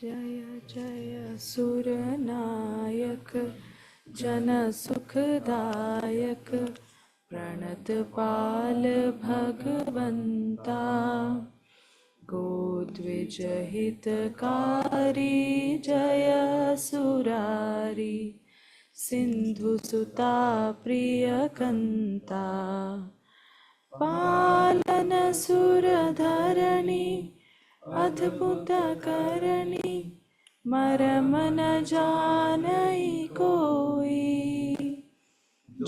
जय जय सुरनायक जन सुखदायक प्रणत पाल भगवंता गोद्विज हितकारी जय सुरारी सिंधु सुता प्रियकंता पालन सुरधरणी अद्भुत करणी मरम न जानई कोई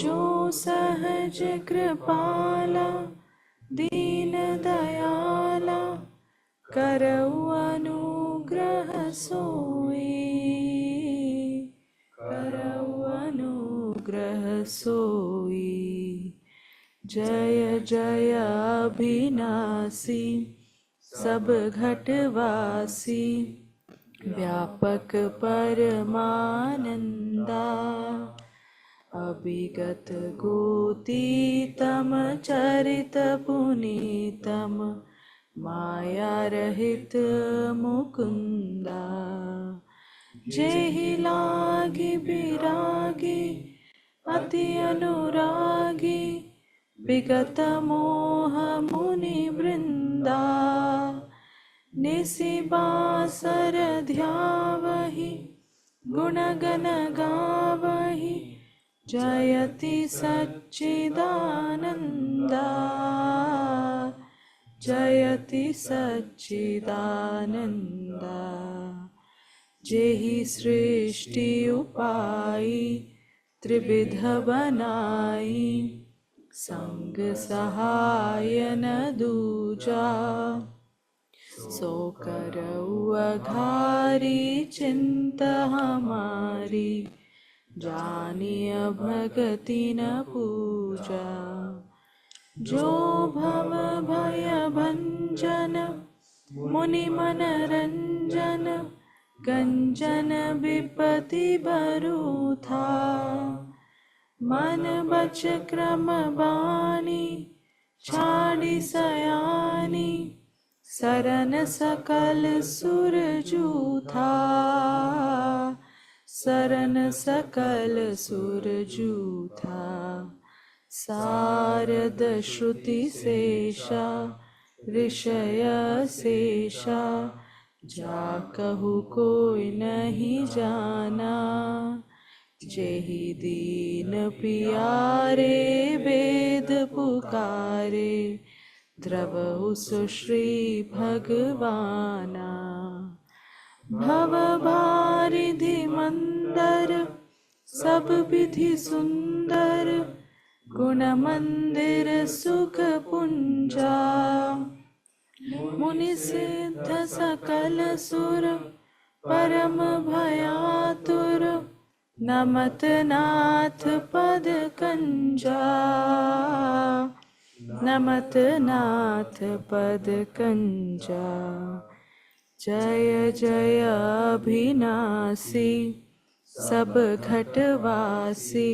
जो सहज कृपाला दीन दयाला करऊ अनुग्रह सोई करऊ अनुग्रह सोई। जय जय अभिनाशी सब घटवासी व्यापक परमानंदा अभिगत गोतीतम चरित पुनीतम माया रहित मुकुंदा जेहि लागी विरागी अति अनुरागी विगत मोह मुनि वृंदा निशिबासर ध्यावहि गुणगण गावहि जयति सच्चिदानंदा जयति सच्चिदानंदा। जेहि सृष्टि उपाई त्रिविध बनाई संग सहाय न दूजा सो करऊ अघारी चिंत हमारी जानिय भगति न पूजा। जो भव भय भंजन मुनि मन रंजन गंजन विपति बरु था मन बच क्रम बानी छाड़ी सयानी सरन सकल सुर जूथा सरन सकल सुर जूथा। सारद श्रुति शेषा ऋषय शेषा जा कहु कोई नहीं जाना जेहि दीन पियारे वेद पुकारे द्रवहु सुश्री भगवाना। भव भारिधि मंदर सब विधि सुंदर गुण मंदिर सुख पुंजा मुनि सिद्ध सकल सुर परम भयातुर नमत नाथ पद कंजा नमत नाथ पद कंजा। जय जय अभिनाशी सब घटवासी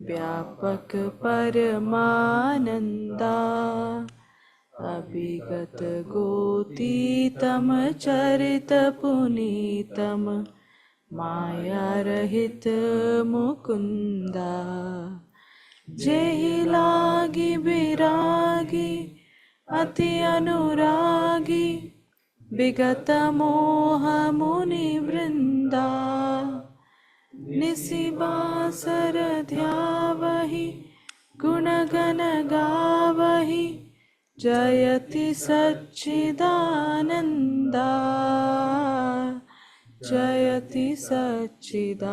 व्यापक परमानंदा अभिगत गोतीतम चरित पुनीतम माया रहित मुकुंदा जेहि लागी विरागी अति अनुरागी विगत मोह मुनि वृंदा निशिबासर ध्यावहि गुणगण गावहि जयति सच्चिदानंदा जयति Sachchidananda.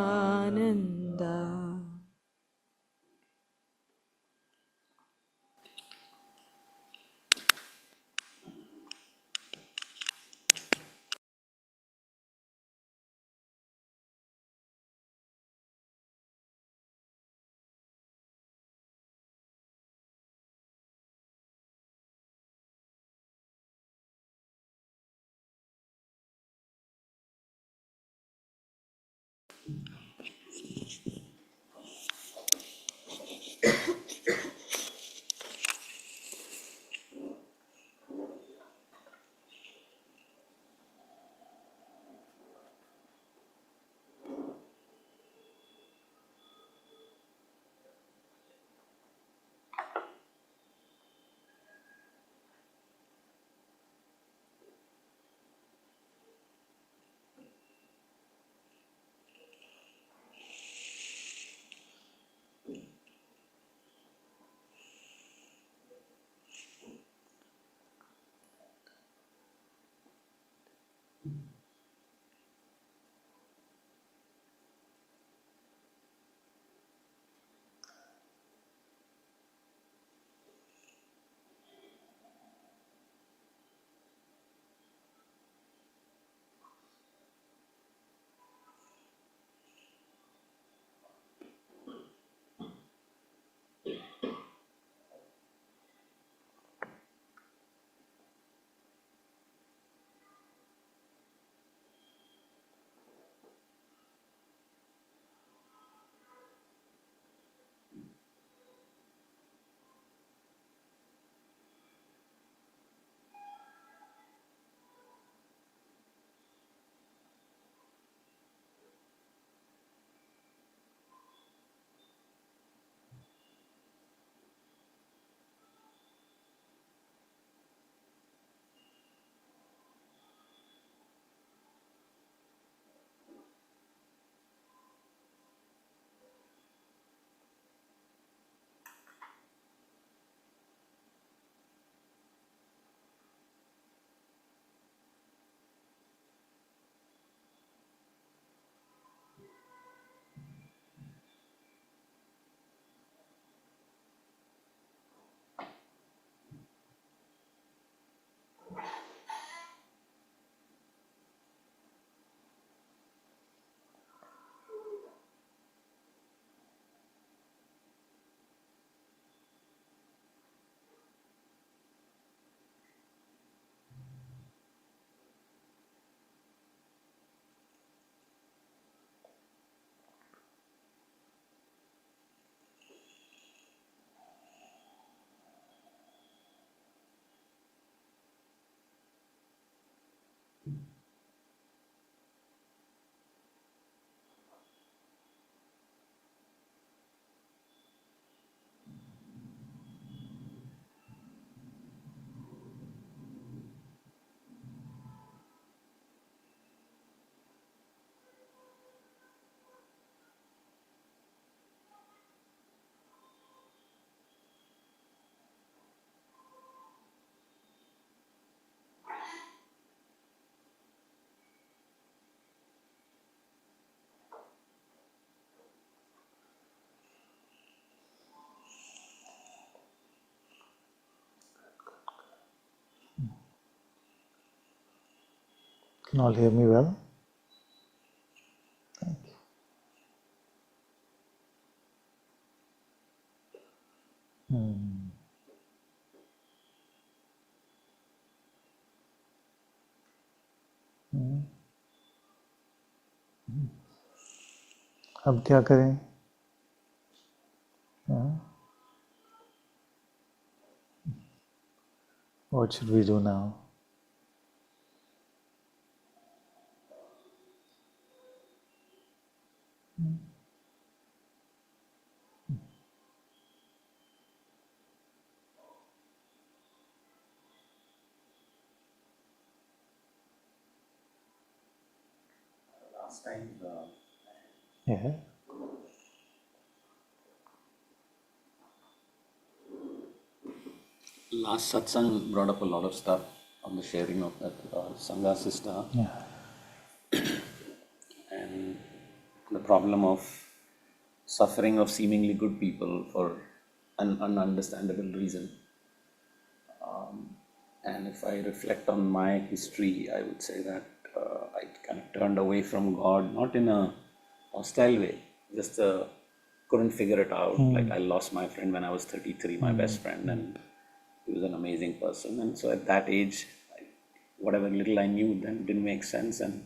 Can all hear me well? Thank you. अब क्या करें? What should we do now? Last time, Yeah. last satsang brought up a lot of stuff on the sharing of that Sangha sister Yeah. and the problem of suffering of seemingly good people for an ununderstandable reason. And if I reflect on my history, I would say that I kind of turned away from God, not in a hostile way, just couldn't figure it out. Like I lost my friend when I was 33, my best friend, and he was an amazing person. And so at that age, whatever little I knew then didn't make sense. And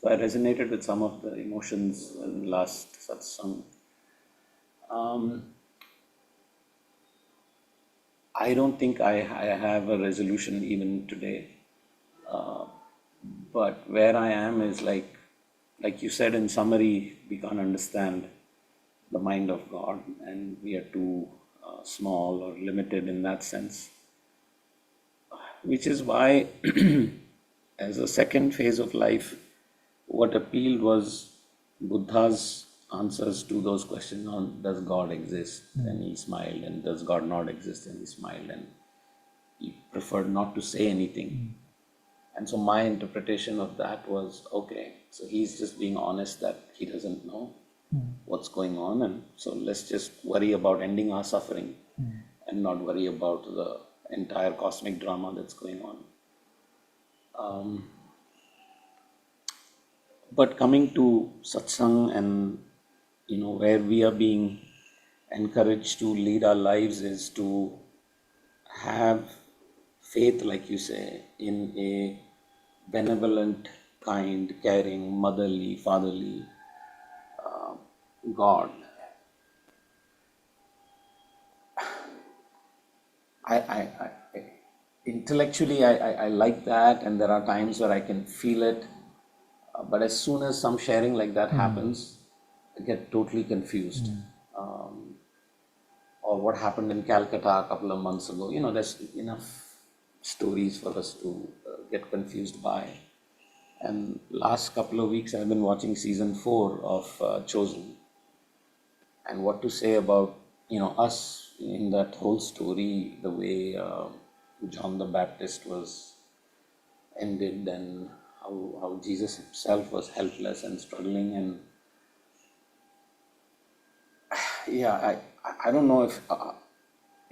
so I resonated with some of the emotions in last satsang. I don't think I have a resolution even today. But where I am is like you said in summary, we can't understand the mind of God, and we are too small or limited in that sense. Which is why, as a second phase of life, what appealed was Buddha's answers to those questions on does God exist? And he smiled, and does God not exist? And he smiled, and he preferred not to say anything. And so my interpretation of that was, okay, so he's just being honest that he doesn't know what's going on, and so let's just worry about ending our suffering and not worry about the entire cosmic drama that's going on. But coming to satsang and where we are being encouraged to lead our lives is to have faith, like you say, in a benevolent, kind, caring, motherly, fatherly God. I intellectually I like that, and there are times where I can feel it, but as soon as some sharing like that happens, I get totally confused. Or what happened in Calcutta a couple of months ago, there's enough stories for us to get confused by. And last couple of weeks I've been watching season 4 of Chosen, and what to say about us in that whole story, the way John the Baptist was ended, and how Jesus himself was helpless and struggling. And yeah, I don't know if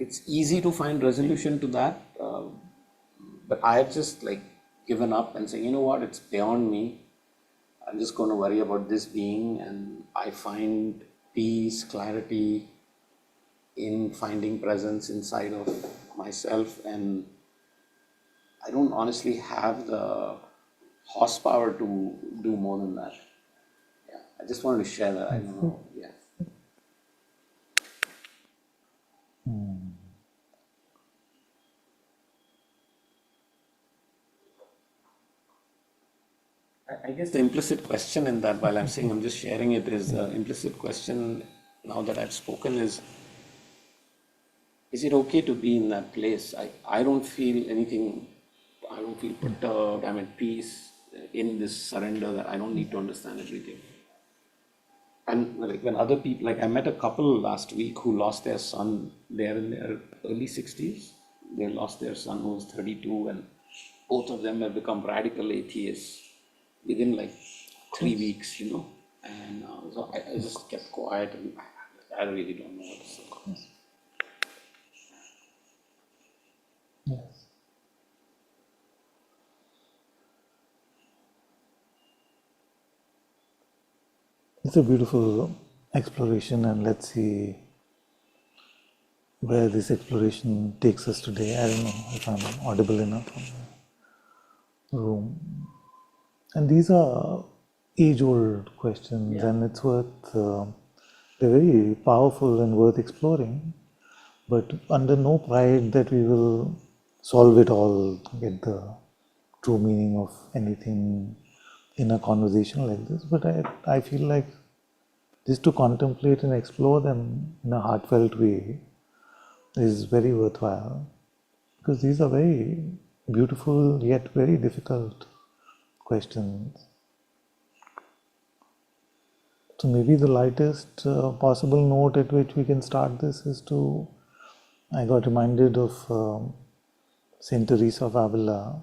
it's easy to find resolution to that, but I've just given up and saying, you know what, it's beyond me. I'm just going to worry about this being, and I find peace, clarity in finding presence inside of myself, and I don't honestly have the horsepower to do more than that. Yeah, I just wanted to share that. I don't know. Yeah. I guess the implicit question in that, while I'm saying I'm just sharing it, is the implicit question now that I've spoken is it okay to be in that place? I don't feel anything, I don't feel perturbed, I'm at peace in this surrender that I don't need to understand everything. And when other people, I met a couple last week who lost their son, they're in their early 60s, they lost their son who was 32, and both of them have become radical atheists within 3 weeks, and so I just kept quiet, and I really don't know what to say. Yes. It's a beautiful exploration, and let's see where this exploration takes us today. I don't know if I'm audible enough from the room. And these are age-old questions, and it's worth, they're very powerful and worth exploring, but under no pride that we will solve it all, get the true meaning of anything in a conversation like this. But I feel like just to contemplate and explore them in a heartfelt way is very worthwhile, because these are very beautiful yet very difficult questions. So maybe the lightest possible note at which we can start this is I got reminded of Saint Teresa of Avila.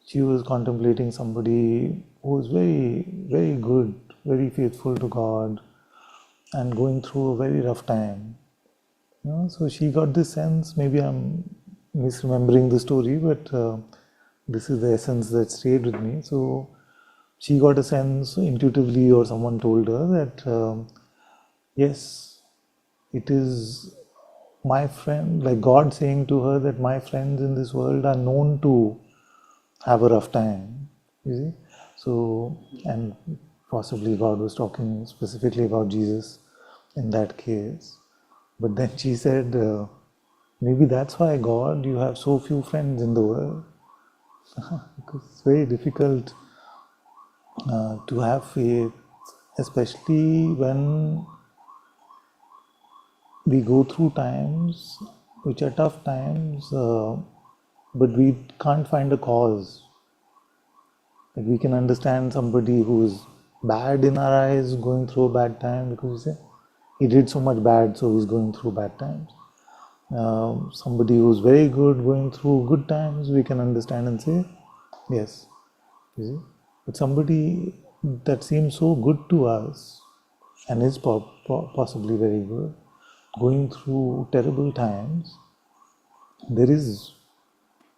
She was contemplating somebody who was very, very good, very faithful to God, and going through a very rough time. So she got this sense, maybe I'm misremembering the story, but this is the essence that stayed with me. So she got a sense intuitively, or someone told her that, yes, it is my friend, like God saying to her that my friends in this world are known to have a rough time, you see. So, and possibly God was talking specifically about Jesus in that case. But then she said, maybe that's why, God, you have so few friends in the world. Because it's very difficult to have faith, especially when we go through times which are tough times, but we can't find a cause. Like we can understand somebody who's bad in our eyes going through a bad time, because we say he did so much bad, so he's going through bad times. Somebody who's very good, going through good times, we can understand and say, yes. You see? But somebody that seems so good to us and is possibly very good, going through terrible times, there is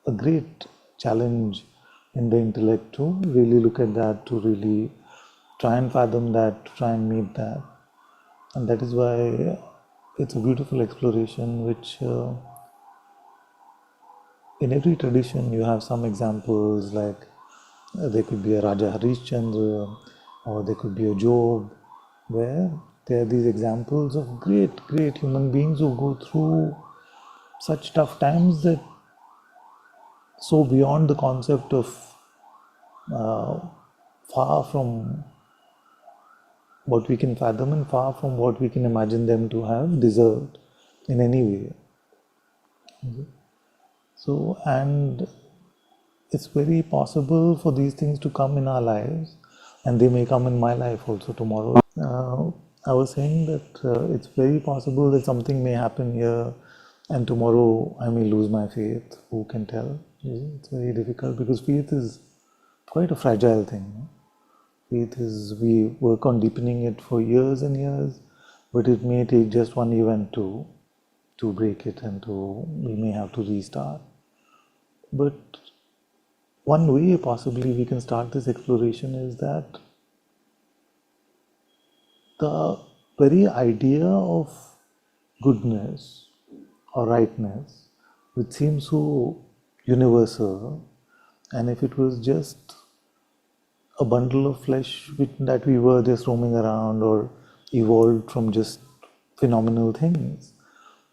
a great challenge in the intellect to really look at that, to really try and fathom that, to try and meet that. And that is why it's a beautiful exploration, which in every tradition you have some examples, like there could be a Raja Harishchandra, or there could be a Job, where there are these examples of great human beings who go through such tough times that so beyond the concept of far from what we can fathom and far from what we can imagine them to have deserved in any way. So, and it's very possible for these things to come in our lives, and they may come in my life also tomorrow. I was saying that it's very possible that something may happen here, and tomorrow I may lose my faith. Who can tell? It's very difficult because faith is quite a fragile thing. No? Faith is, we work on deepening it for years and years, but it may take just one event to break it, and we may have to restart. But one way possibly we can start this exploration is that the very idea of goodness or rightness, which seems so universal, and if it was just a bundle of flesh that we were just roaming around or evolved from just phenomenal things,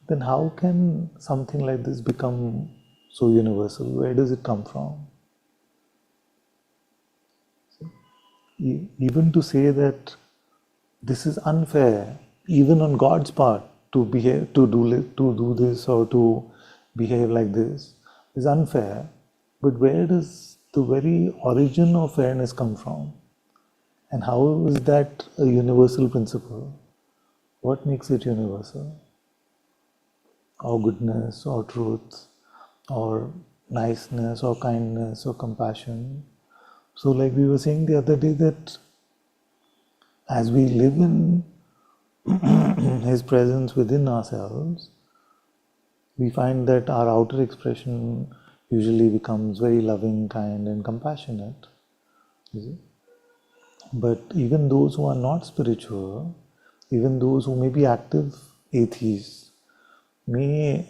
then how can something like this become so universal? Where does it come from? Even to say that this is unfair, even on God's part, to behave, to do this or to behave like this, is unfair. But where does the very origin of fairness come from? And how is that a universal principle? What makes it universal? Or goodness, or truth, or niceness, or kindness, or compassion. So, like we were saying the other day, that as we live in His presence within ourselves, we find that our outer expression usually becomes very loving, kind, and compassionate. But even those who are not spiritual, even those who may be active atheists, may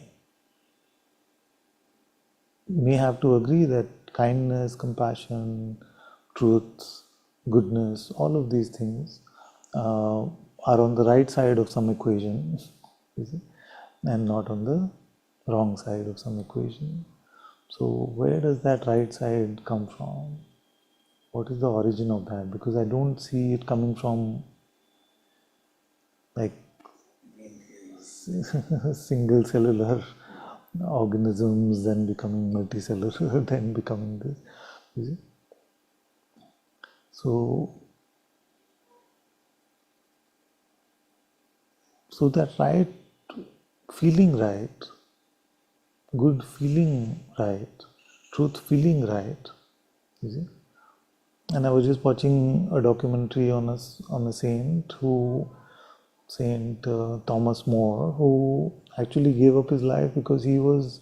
have to agree that kindness, compassion, truth, goodness, all of these things are on the right side of some equation, and not on the wrong side of some equation. So where does that right side come from? What is the origin of that? Because I don't see it coming from like single cellular organisms, then becoming multicellular, then becoming this. You see? So that right, feeling right, good feeling right, truth feeling right, you see. And I was just watching a documentary on a saint Saint Thomas More, who actually gave up his life because he was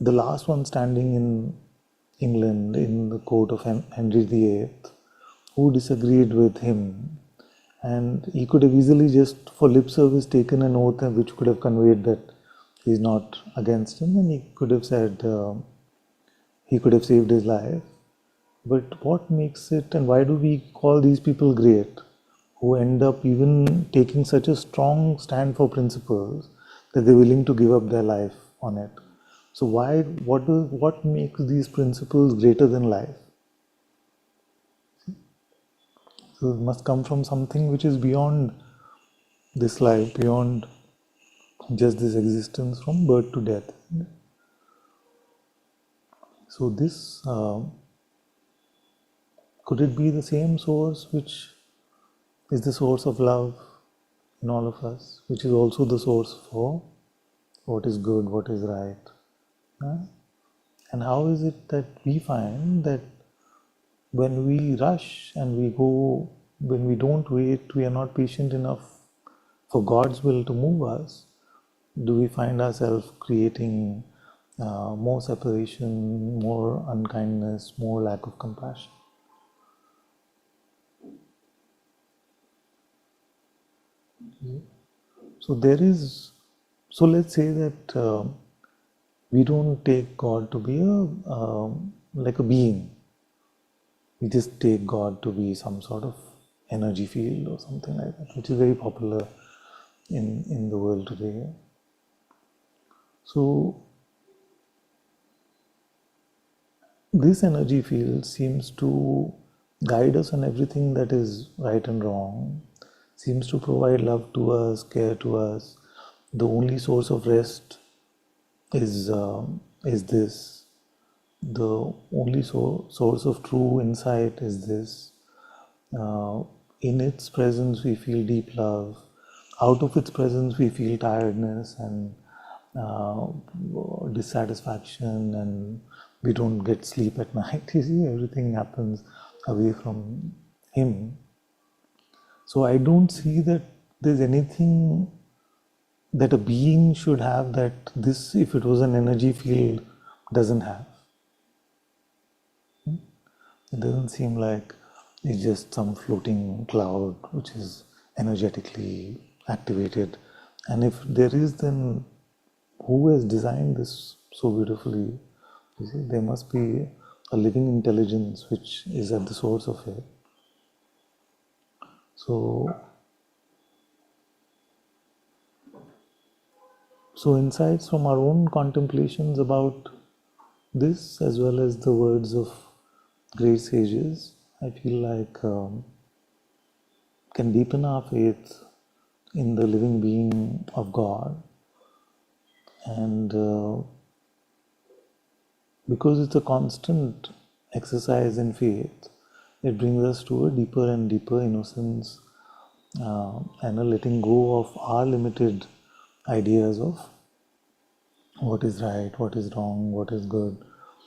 the last one standing in England in the court of Henry VIII, who disagreed with him. And he could have easily just, for lip service, taken an oath which could have conveyed that he's not against him, and he could have said, he could have saved his life. But what makes it, and why do we call these people great, who end up even taking such a strong stand for principles that they're willing to give up their life on it? So what makes these principles greater than life? So it must come from something which is beyond this life, beyond just this existence, from birth to death. So this, could it be the same source which is the source of love in all of us, which is also the source for what is good, what is right. Huh? And how is it that we find that when we rush and we go, when we don't wait, we are not patient enough for God's will to move us, do we find ourselves creating more separation, more unkindness, more lack of compassion? So there is, so let's say that we don't take God to be like a being. We just take God to be some sort of energy field or something like that, which is very popular in the world today. So this energy field seems to guide us on everything that is right and wrong, seems to provide love to us, care to us. The only source of rest is this. The only source of true insight is this. In its presence, we feel deep love. Out of its presence, we feel tiredness and dissatisfaction, and we don't get sleep at night. You see, everything happens away from Him. So I don't see that there's anything that a being should have that this, if it was an energy field, doesn't have. It doesn't seem like it's just some floating cloud which is energetically activated. And if there is, then who has designed this so beautifully? You see, there must be a living intelligence which is at the source of it. So insights from our own contemplations about this, as well as the words of great sages, I feel like can deepen our faith in the living being of God. And because it's a constant exercise in faith, it brings us to a deeper and deeper innocence and a letting go of our limited ideas of what is right, what is wrong, what is good,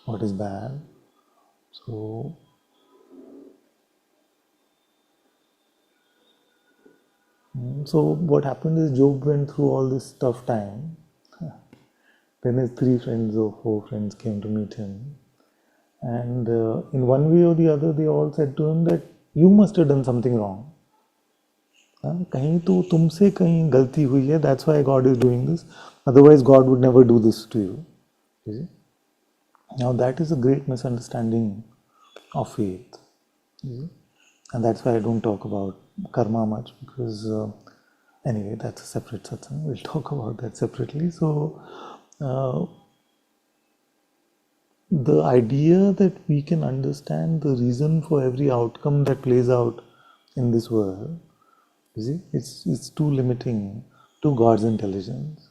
what is bad. So what happened is Job went through all this tough time. Then his 3 friends or 4 friends came to meet him. And in one way or the other, they all said to him that you must have done something wrong. कहीं तो तुमसे कहीं गलती हुई है, that's why God is doing this. Otherwise, God would never do this to you. You see? Now that is a great misunderstanding of faith. You see? And that's why I don't talk about karma much, because anyway, that's a separate satsang. We'll talk about that separately. So the idea that we can understand the reason for every outcome that plays out in this world, you see, it's too limiting to God's intelligence.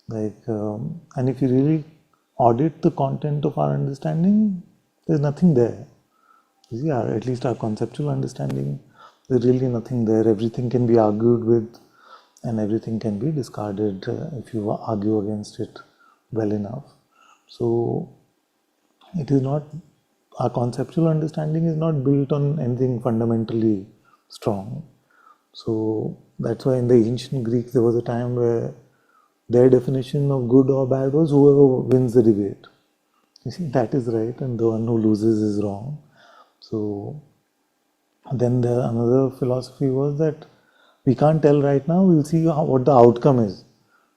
Like, and if you really audit the content of our understanding, there's nothing there. You see, at least our conceptual understanding, there's really nothing there. Everything can be argued with, and everything can be discarded if you argue against it well enough. So it is not, our conceptual understanding is not built on anything fundamentally strong. So that's why in the ancient Greeks there was a time where their definition of good or bad was whoever wins the debate. You see, that is right, and the one who loses is wrong. So then another philosophy was that we can't tell right now, we'll see what the outcome is.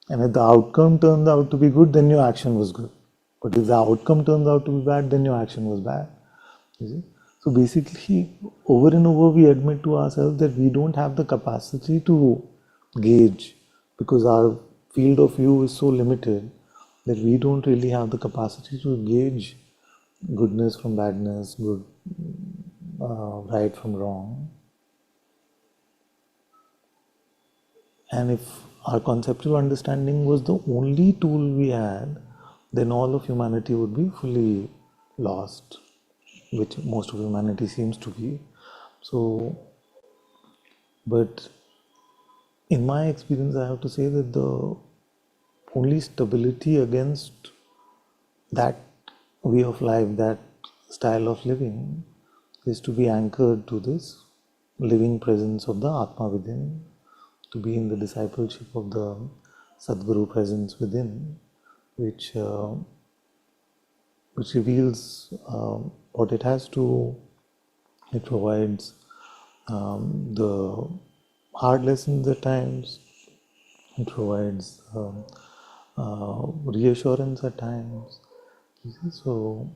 And if the outcome turns out to be good, then your action was good. But if the outcome turns out to be bad, then your action was bad. You see? So basically, over and over, we admit to ourselves that we don't have the capacity to gauge, because our field of view is so limited that we don't really have the capacity to gauge goodness from badness, good, right from wrong. And if our conceptual understanding was the only tool we had, then all of humanity would be fully lost, which most of humanity seems to be. So, but in my experience, I have to say that the only stability against that way of life, that style of living, is to be anchored to this living presence of the Atma within, to be in the discipleship of the Sadguru presence within, which reveals what it has to. It provides the hard lessons at times. It provides reassurance at times. You see, so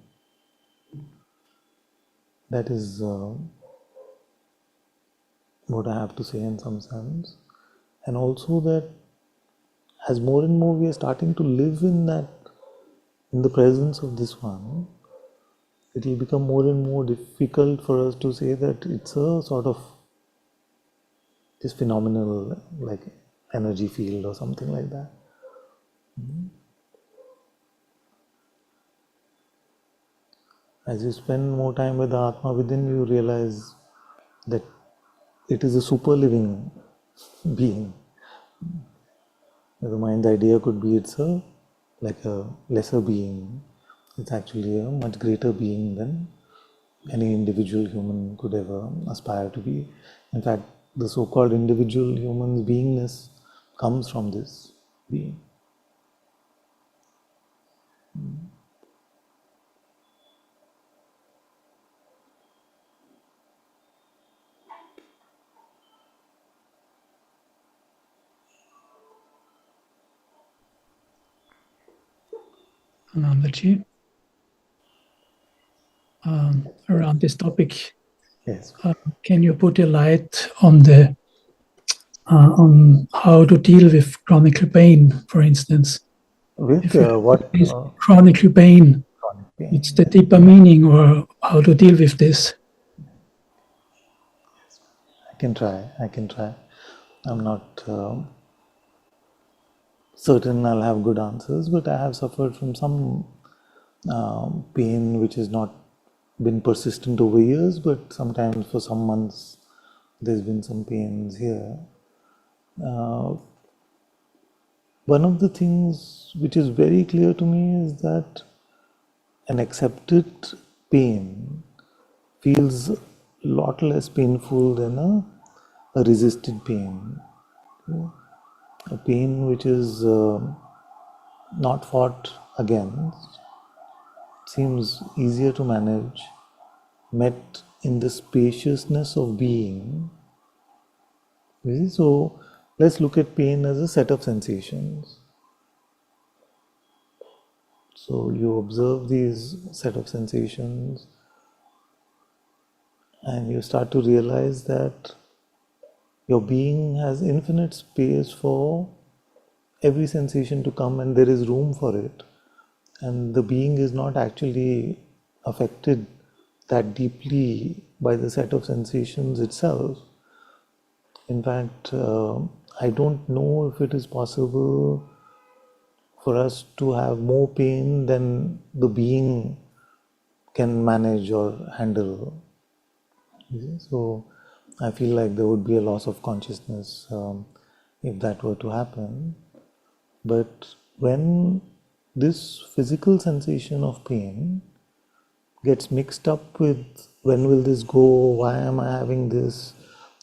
that is what I have to say in some sense. And also that as more and more we are starting to live in that, in the presence of this one, it will become more and more difficult for us to say that it's a sort of this phenomenal like energy field or something like that. As you spend more time with the Atma within, you realize that it is a super living being. The mind's idea could be it's a like a lesser being. It's actually a much greater being than any individual human could ever aspire to be. In fact, the so-called individual human's beingness comes from this being. Anandaji, around this topic, Yes. can you put a light on on how to deal with chronic pain, for instance? With If you what? is chronic pain, Chronic pain. it's the deeper meaning, or how to deal with this. I can try. I can try. I'm not certain I'll have good answers, but I have suffered from some pain which has not been persistent over years, but sometimes for some months there's been some pains here. One of the things which is very clear to me is that an accepted pain feels a lot less painful than a resisted pain. A pain which is not fought against seems easier to manage, met in the spaciousness of being. You see? So let's look at pain as a set of sensations. So you observe these set of sensations and you start to realize that your being has infinite space for every sensation to come, and there is room for it. And the being is not actually affected that deeply by the set of sensations itself. In fact, I don't know if it is possible for us to have more pain than the being can manage or handle. So I feel like there would be a loss of consciousness if that were to happen. But when this physical sensation of pain gets mixed up with when will this go, why am I having this,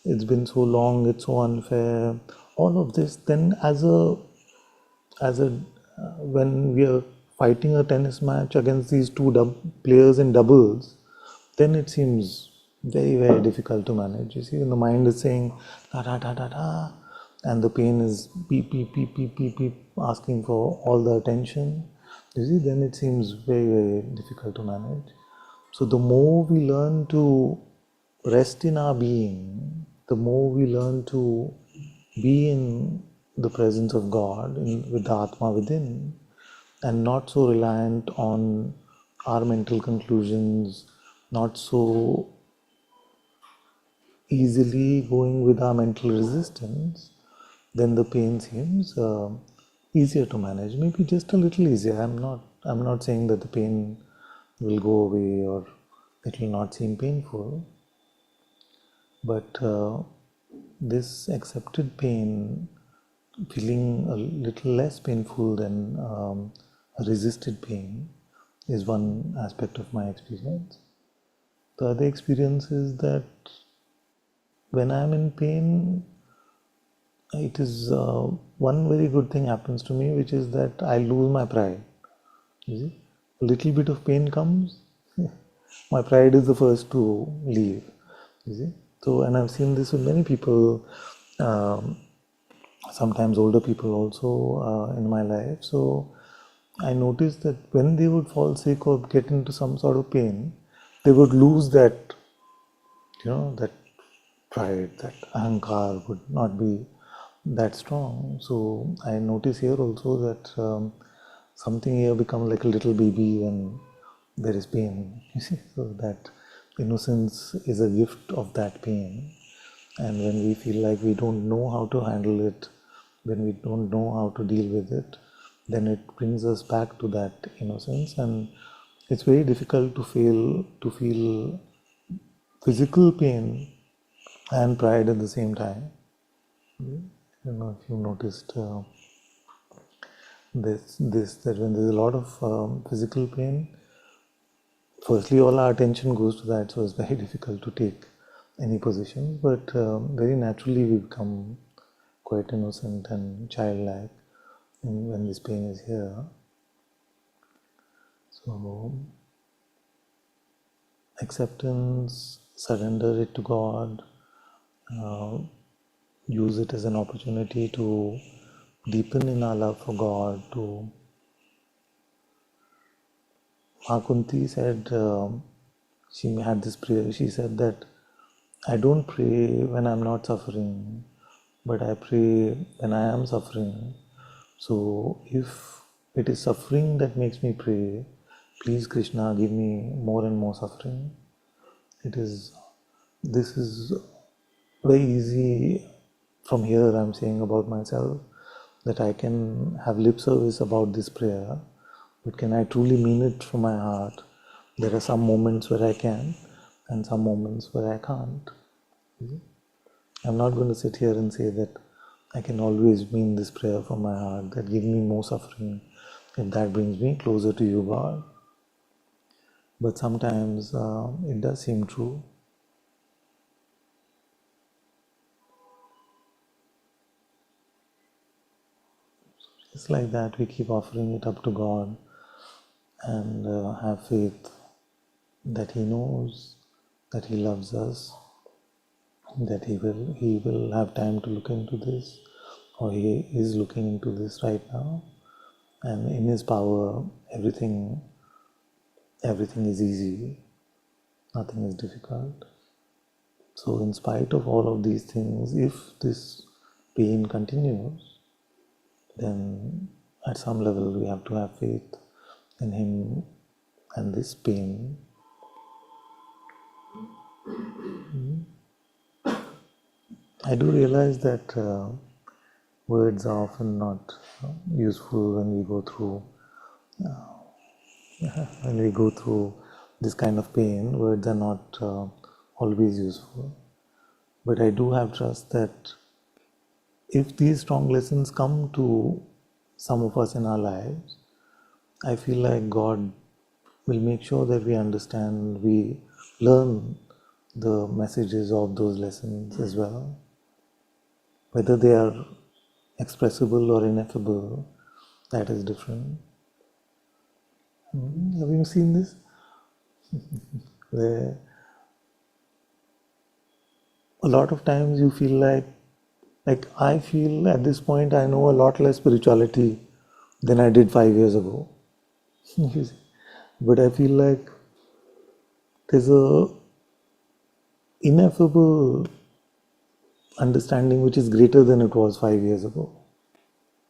it's been so long, it's so unfair, all of this, then as a when we are fighting a tennis match against these two players in doubles, then it seems very, very difficult to manage. You see, when the mind is saying da da da da da, and the pain is beep beep beep beep beep beep, asking for all the attention, you see, then it seems very, very difficult to manage. So the more we learn to rest in our being, the more we learn to be in the presence of God, with the Atma within, and not so reliant on our mental conclusions, not so easily going with our mental resistance, then the pain seems easier to manage. Maybe just a little easier. I'm not saying that the pain will go away or it will not seem painful, but this accepted pain feeling a little less painful than a resisted pain is one aspect of my experience. The other experience is that when I'm in pain, it is one very good thing happens to me, which is that I lose my pride. You see, a little bit of pain comes, my pride is the first to leave. You see, so and I've seen this with many people, sometimes older people also in my life. So I noticed that when they would fall sick or get into some sort of pain, they would lose that, that pride, that ahankar would not be that strong. So I notice here also that something here becomes like a little baby when there is pain. You see, so that innocence is a gift of that pain. And when we feel like we don't know how to handle it, when we don't know how to deal with it, then it brings us back to that innocence. And it's very difficult to feel physical pain and pride at the same time. I don't know if you noticed this that when there's a lot of physical pain, firstly all our attention goes to that, so it's very difficult to take any position. But very naturally we become quite innocent and childlike when this pain is here. So acceptance, surrender it to God, use it as an opportunity to deepen in our love for God. To Kunti said, she had this prayer, she said that I don't pray when I'm not suffering, but I pray when I am suffering. So if it is suffering that makes me pray, please Krishna, give me more and more suffering. This is very easy from here. I'm saying about myself that I can have lip service about this prayer, but can I truly mean it from my heart? There are some moments where I can and some moments where I can't. I'm not going to sit here and say that I can always mean this prayer from my heart, that give me more suffering if that brings me closer to you, God. But sometimes it does seem true. Just like that, we keep offering it up to God and have faith that He knows, that He loves us, that He will have time to look into this, or He is looking into this right now, and in His power, everything is easy, nothing is difficult. So in spite of all of these things, if this pain continues, then at some level we have to have faith in Him and this pain. I do realize that words are often not useful when we go through this kind of pain. Words are not always useful. But I do have trust that if these strong lessons come to some of us in our lives, I feel like God will make sure that we understand, we learn the messages of those lessons as well. Whether they are expressible or ineffable, that is different. Have you seen this? Where a lot of times you feel like I feel at this point I know a lot less spirituality than I did 5 years ago. But I feel like there's a ineffable understanding which is greater than it was 5 years ago.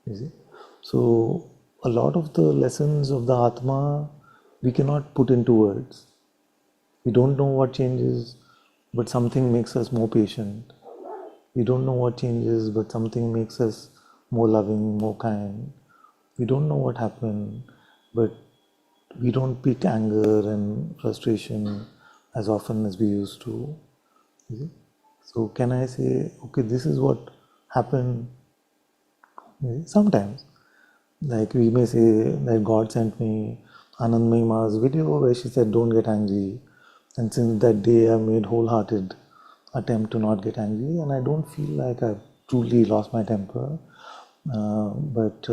You see? So a lot of the lessons of the Atma we cannot put into words. We don't know what changes, but something makes us more patient. We don't know what changes, but something makes us more loving, more kind. We don't know what happened, but we don't pick anger and frustration as often as we used to. You see? So can I say, okay, this is what happened. Sometimes, like we may say that God sent me Anand Mahima's video where she said, "Don't get angry," and since that day, I made wholehearted attempt to not get angry, and I don't feel like I've truly lost my temper. But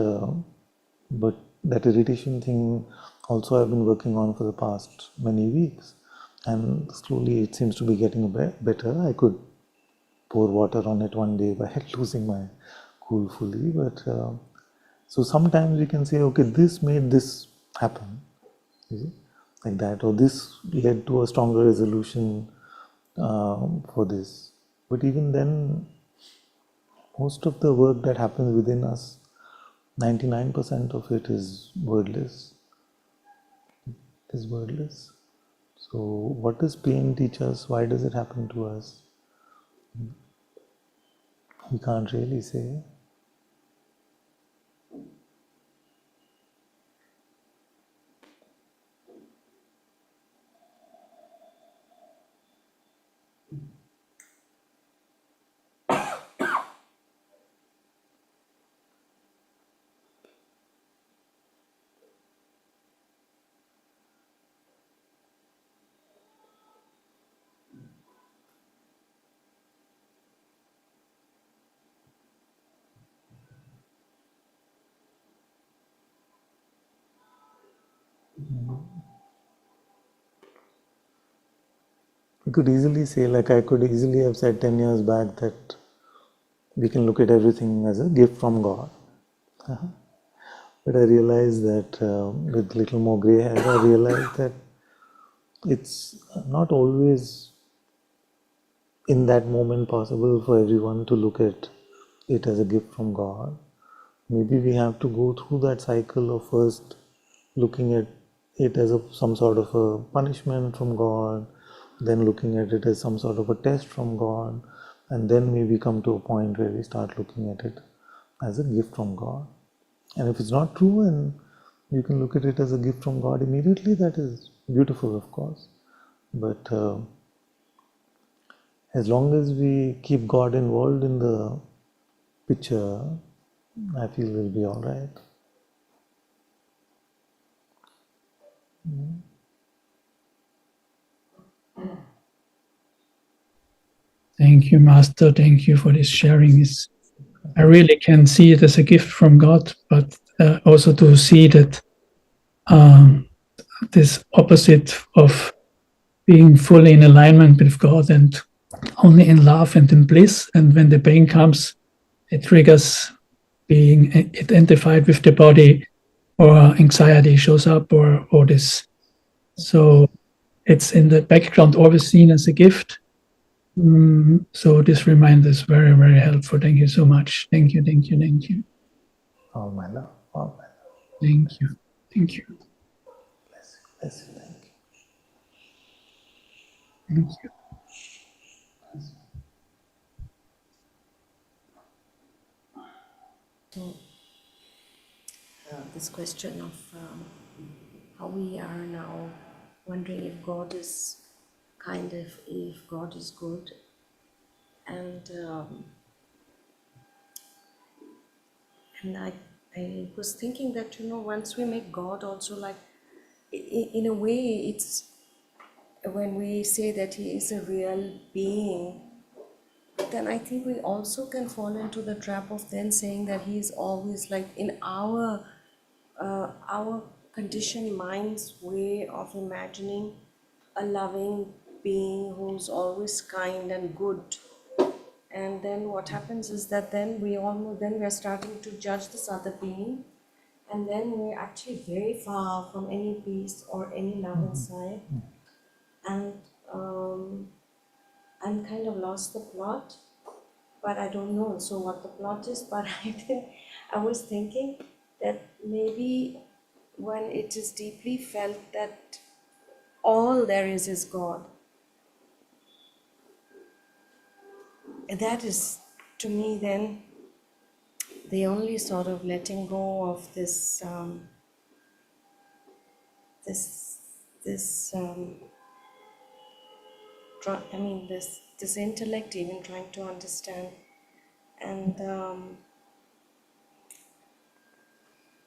that irritation thing also I've been working on for the past many weeks, and slowly it seems to be getting a bit better. I could pour water on it one day by losing my cool fully, but so sometimes we can say, okay, this made this happen, you see, like that, or this led to a stronger resolution for this. But even then, most of the work that happens within us, 99% of it is wordless. Is wordless. So, what does pain teach us? Why does it happen to us? We can't really say. We could easily say, like I could easily have said 10 years back, that we can look at everything as a gift from God. But I realized that with little more gray hair, I realized that it's not always in that moment possible for everyone to look at it as a gift from God. Maybe we have to go through that cycle of first looking at it as some sort of a punishment from God, then looking at it as some sort of a test from God, and then maybe come to a point where we start looking at it as a gift from God. And if it's not true and you can look at it as a gift from God immediately, that is beautiful, of course. But as long as we keep God involved in the picture, I feel we'll be all right. Thank you, Master. Thank you for this sharing. I really can see it as a gift from God, but also to see that this opposite of being fully in alignment with God and only in love and in bliss. And when the pain comes, it triggers being identified with the body, or anxiety shows up, or this. So it's in the background, always seen as a gift. So this reminder is very, very helpful. Thank you so much. Thank you, thank you, thank you. All my love, all my love. Thank you, thank you, Bless you, bless you, thank you. thank you. So, this question of how we are now wondering if God is kind of, if God is good, and I was thinking that, once we make God also, like in a way, it's when we say that He is a real being, then I think we also can fall into the trap of then saying that He is always like in our conditioned mind's way of imagining a loving being who's always kind and good. And then what happens is that then we are starting to judge this other being, and then we're actually very far from any peace or any love inside. And I'm kind of lost the plot, but I don't know also what the plot is. But I was thinking that maybe when it is deeply felt that all there is God, that is, to me, then the only sort of letting go of this this intellect even trying to understand. And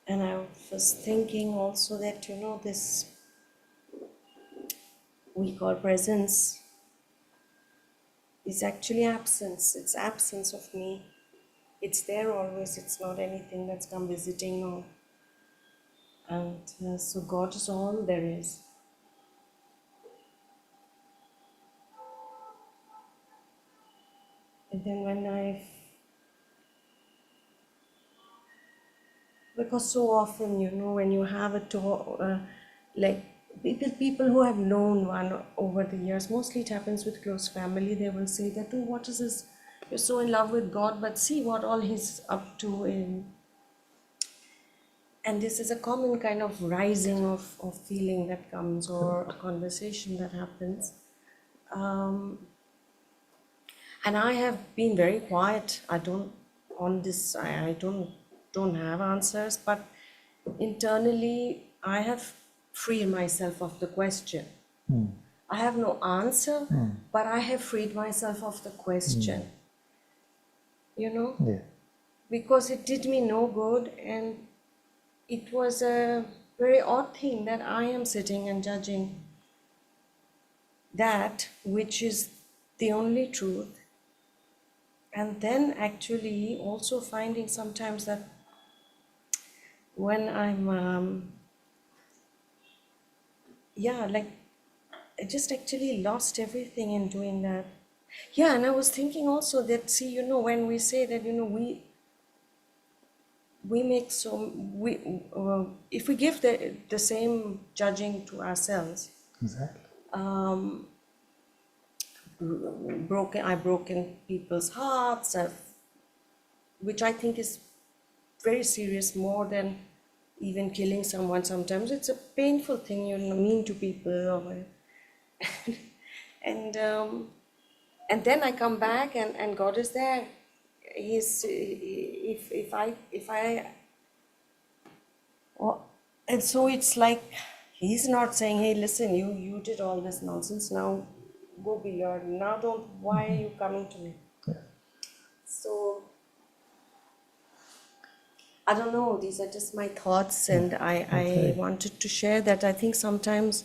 And I was thinking also that, this we call presence is actually absence. It's absence of me. It's there always. It's not anything that's come visiting. No. And so God is all there is. And then because so often, when you have a talk, like people who have known one over the years, mostly it happens with close family, they will say that, oh, what is this? You're so in love with God, but see what all He's up to and this is a common kind of rising of feeling that comes, or a conversation that happens. And I have been very quiet. I don't don't have answers, but internally I have freed myself of the question. I have no answer, but I have freed myself of the question. Yeah. Because it did me no good, and it was a very odd thing that I am sitting and judging that which is the only truth, and then actually also finding sometimes that when I'm like I just actually lost everything in doing that. Yeah, and I was thinking also that, see, when we say that, we make so we if we give the same judging to ourselves, Exactly. I've broken people's hearts, which I think is very serious, more than even killing someone. Sometimes it's a painful thing, mean to people, and then I come back, and God is there. He's if I oh, and so it's like He's not saying, hey, listen, you did all this nonsense, now go be Lord, now don't, why are you coming to me? So I don't know, these are just my thoughts, and I wanted to share that I think sometimes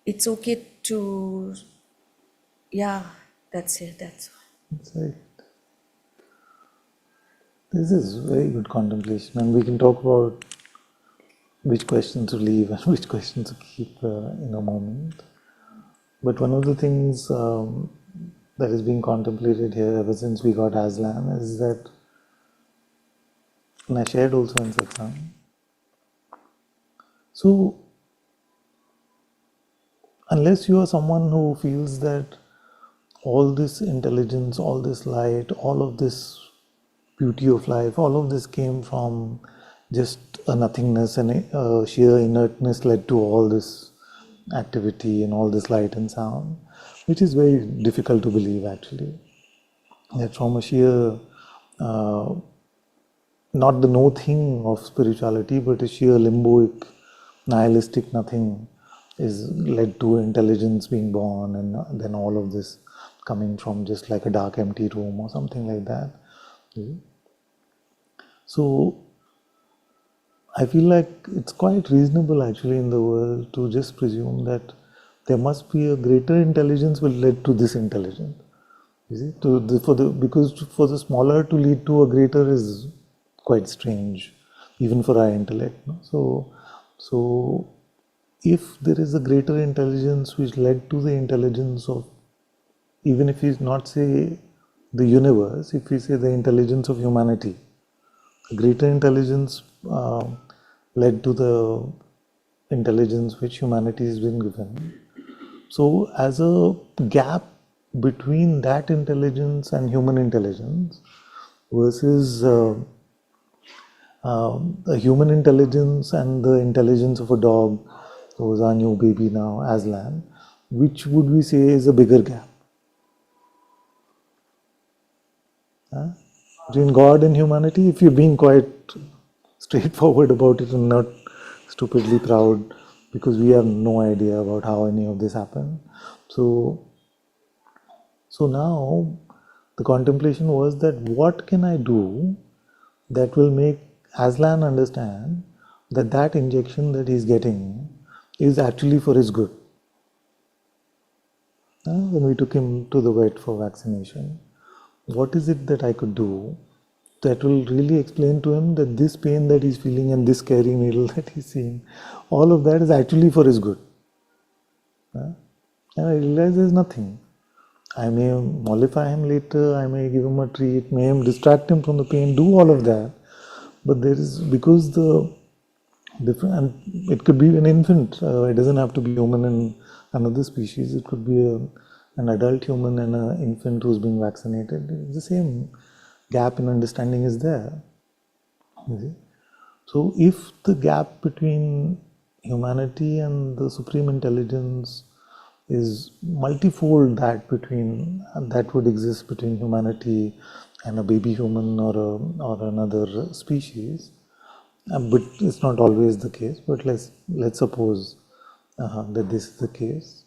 it's okay to, that's it, that's all. That's right. This is very good contemplation, and we can talk about which questions to leave and which questions to keep in a moment. But one of the things that is being contemplated here ever since we got Aslan is that, and I shared also in Satsang, so unless you are someone who feels that all this intelligence, all this light, all of this beauty of life, all of this came from just a nothingness, and a sheer inertness led to all this activity and all this light and sound, which is very difficult to believe actually. That from a sheer, not the no thing of spirituality, but a sheer limboic, nihilistic nothing is led to intelligence being born, and then all of this coming from just like a dark empty room or something like that. So I feel like it's quite reasonable actually in the world to just presume that there must be a greater intelligence which led to this intelligence. You see, because for the smaller to lead to a greater is quite strange, even for our intellect. No? So if there is a greater intelligence which led to the intelligence of, even if we not say the universe, if we say the intelligence of humanity, a greater intelligence led to the intelligence which humanity has been given. So as a gap between that intelligence and human intelligence versus the human intelligence and the intelligence of a dog, who's our new baby now, Aslan, which would we say is a bigger gap? Between God and humanity, if you're being quite straightforward about it and not stupidly proud, because we have no idea about how any of this happened. So now the contemplation was that what can I do that will make Aslan understand that that injection that he's getting is actually for his good. When we took him to the vet for vaccination, what is it that I could do that will really explain to him that this pain that he's feeling and this scary needle that he's seeing, all of that is actually for his good. And I realize there's nothing. I may mollify him later, I may give him a treat, may distract him from the pain, do all of that. But there is, because the different, and it could be an infant, it doesn't have to be human and another species, it could be an adult human and an infant who's being vaccinated. It's the same gap in understanding is there. You see? So if the gap between humanity and the supreme intelligence is multifold, that would exist between humanity and a baby human or another species, but it's not always the case. But let's suppose that this is the case.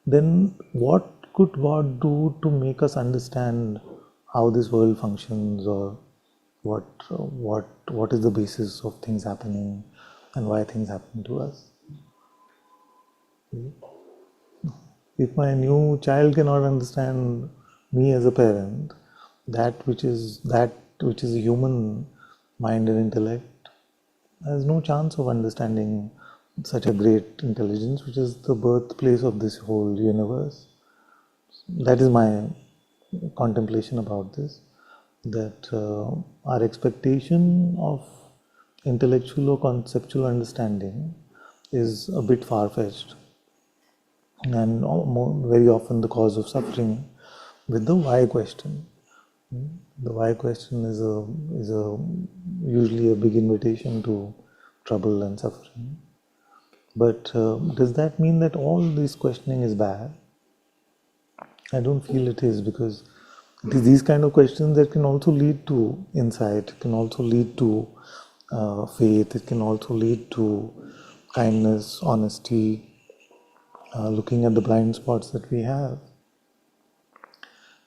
Then what could God do to make us understand how this world functions, or what is the basis of things happening and why things happen to us? If my new child cannot understand me as a parent, that which is a human mind and intellect has no chance of understanding such a great intelligence, which is the birthplace of this whole universe. That is my contemplation about this, that our expectation of intellectual or conceptual understanding is a bit far-fetched, and very often the cause of suffering with the why question. The why question is usually a big invitation to trouble and suffering. But does that mean that all this questioning is bad? I don't feel it is, because it is these kind of questions that can also lead to insight, it can also lead to faith, it can also lead to kindness, honesty, looking at the blind spots that we have.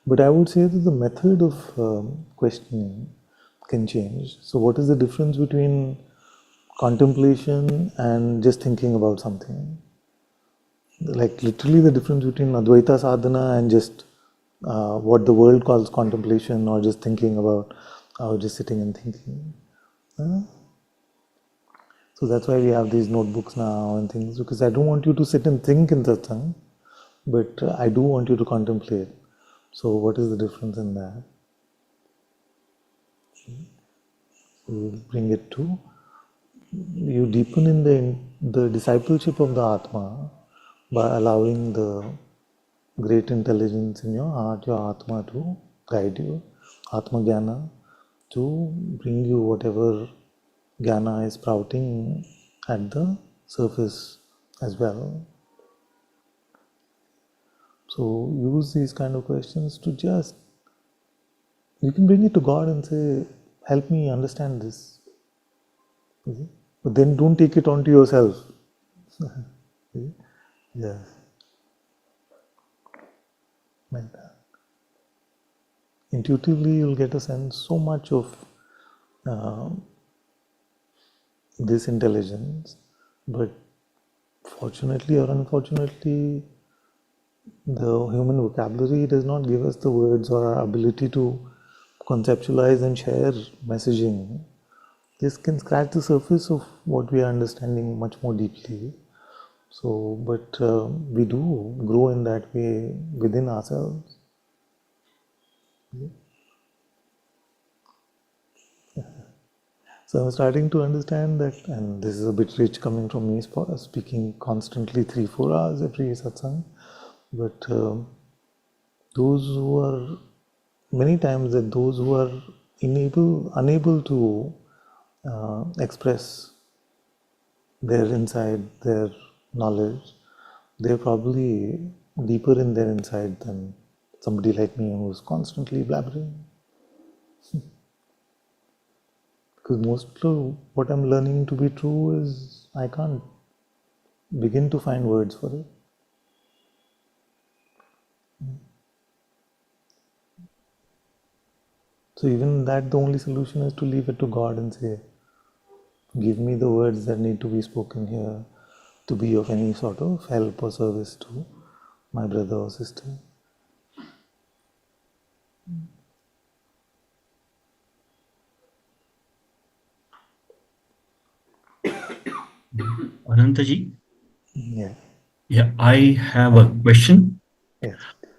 But I would say that the method of questioning can change. So what is the difference between contemplation and just thinking about something? Like literally the difference between Advaita sadhana and just what the world calls contemplation, or just thinking about, just sitting and thinking. So that's why we have these notebooks now and things, because I don't want you to sit and think in satsang, but I do want you to contemplate. So what is the difference in that? You bring it to, you deepen in the discipleship of the Atma by allowing the great intelligence in your heart, your Atma, to guide you, Atma Jnana, to bring you whatever Jnana is sprouting at the surface as well. So use these kind of questions to just, you can bring it to God and say, help me understand this. But then don't take it onto yourself. Yes. Like that. Intuitively, you'll get a sense so much of this intelligence, but fortunately or unfortunately, the human vocabulary does not give us the words or our ability to conceptualize and share messaging. This can scratch the surface of what we are understanding much more deeply. So, but we do grow in that way within ourselves. So I'm starting to understand that, and this is a bit rich coming from me, speaking constantly 3-4 hours every satsang, but those who are, many times that those who are unable to express their inside, their knowledge, they're probably deeper in their inside than somebody like me who's constantly blabbering. Because most of what I'm learning to be true is I can't begin to find words for it. So even that, the only solution is to leave it to God and say, give me the words that need to be spoken here to be of any sort of help or service to my brother or sister. Anantaji, Yeah. yeah, I have a question. Yes.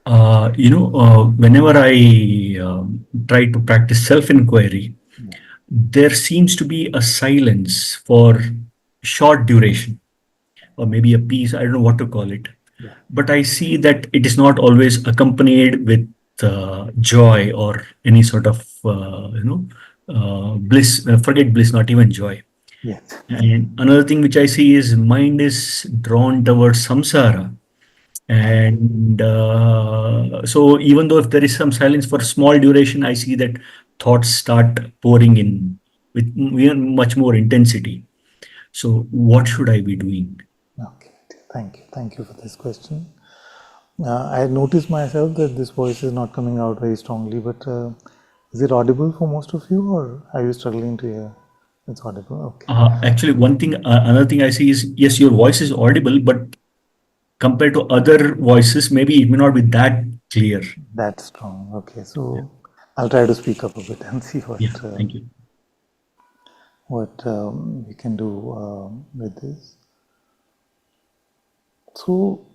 Whenever I try to practice self-inquiry, there seems to be a silence for short duration, or maybe a peace. I don't know what to call it. Yeah. But I see that it is not always accompanied with joy or any sort of bliss. Forget bliss, not even joy. Yes. And another thing which I see is mind is drawn towards samsara. And so even though if there is some silence for small duration, I see that thoughts start pouring in with much more intensity. So what should I be doing? Okay. Thank you. Thank you for this question. I noticed myself that this voice is not coming out very strongly, but is it audible for most of you, or are you struggling to hear? It's audible. Okay. Actually, another thing I see is, yes, your voice is audible, but compared to other voices, maybe it may not be that clear. That's strong. Okay. Yeah, So I'll try to speak up a bit and see yeah, thank you. what we can do with this. So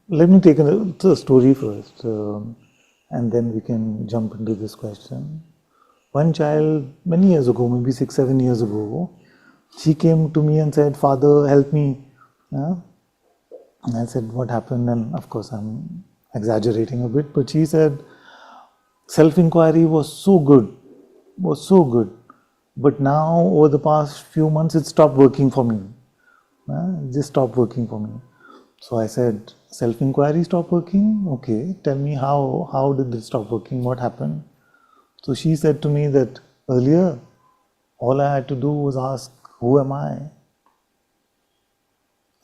let me take a story first, and then we can jump into this question. One child, many years ago, maybe 6, 7 years ago, she came to me and said, "Father, help me." And I said, "What happened?" And of course, I'm exaggerating a bit, but she said, self-inquiry was so good. But now, over the past few months, it stopped working for me. It just stopped working for me. So I said, self-inquiry stopped working? Okay, tell me how did it stop working? What happened? So she said to me that earlier, all I had to do was ask, who am I?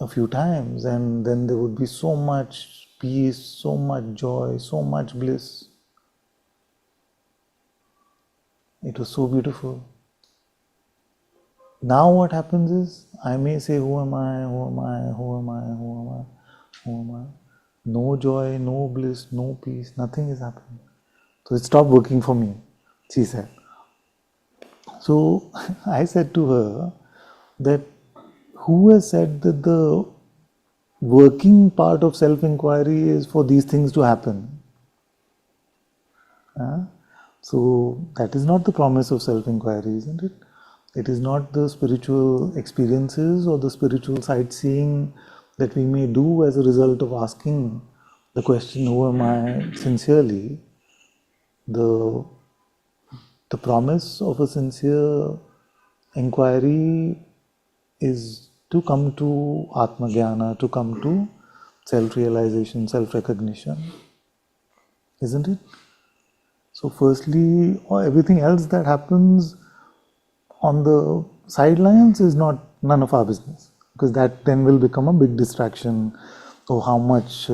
A few times, and then there would be so much peace, so much joy, so much bliss. It was so beautiful. Now what happens is, I may say, who am I, who am I, who am I, who am I, who am I? No joy, no bliss, no peace, nothing is happening. So it stopped working for me, she said. So I said to her that who has said that the working part of self-inquiry is for these things to happen? So that is not the promise of self-inquiry, isn't it? It is not the spiritual experiences or the spiritual sightseeing that we may do as a result of asking the question, who am I, sincerely. The promise of a sincere inquiry is to come to Atma Jnana, to come to self-realization, self-recognition, isn't it? So firstly, everything else that happens on the sidelines is none of our business, because that then will become a big distraction. So how much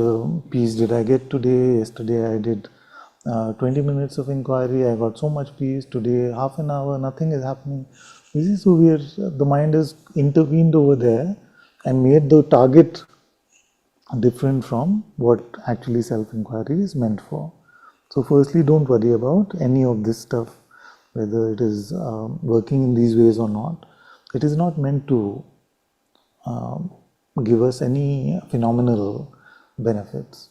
peace did I get today? Yesterday I did 20 minutes of inquiry, I got so much peace. Today half an hour, nothing is happening. You see, so the mind has intervened over there and made the target different from what actually self-inquiry is meant for. So firstly, don't worry about any of this stuff, whether it is working in these ways or not. It is not meant to give us any phenomenal benefits.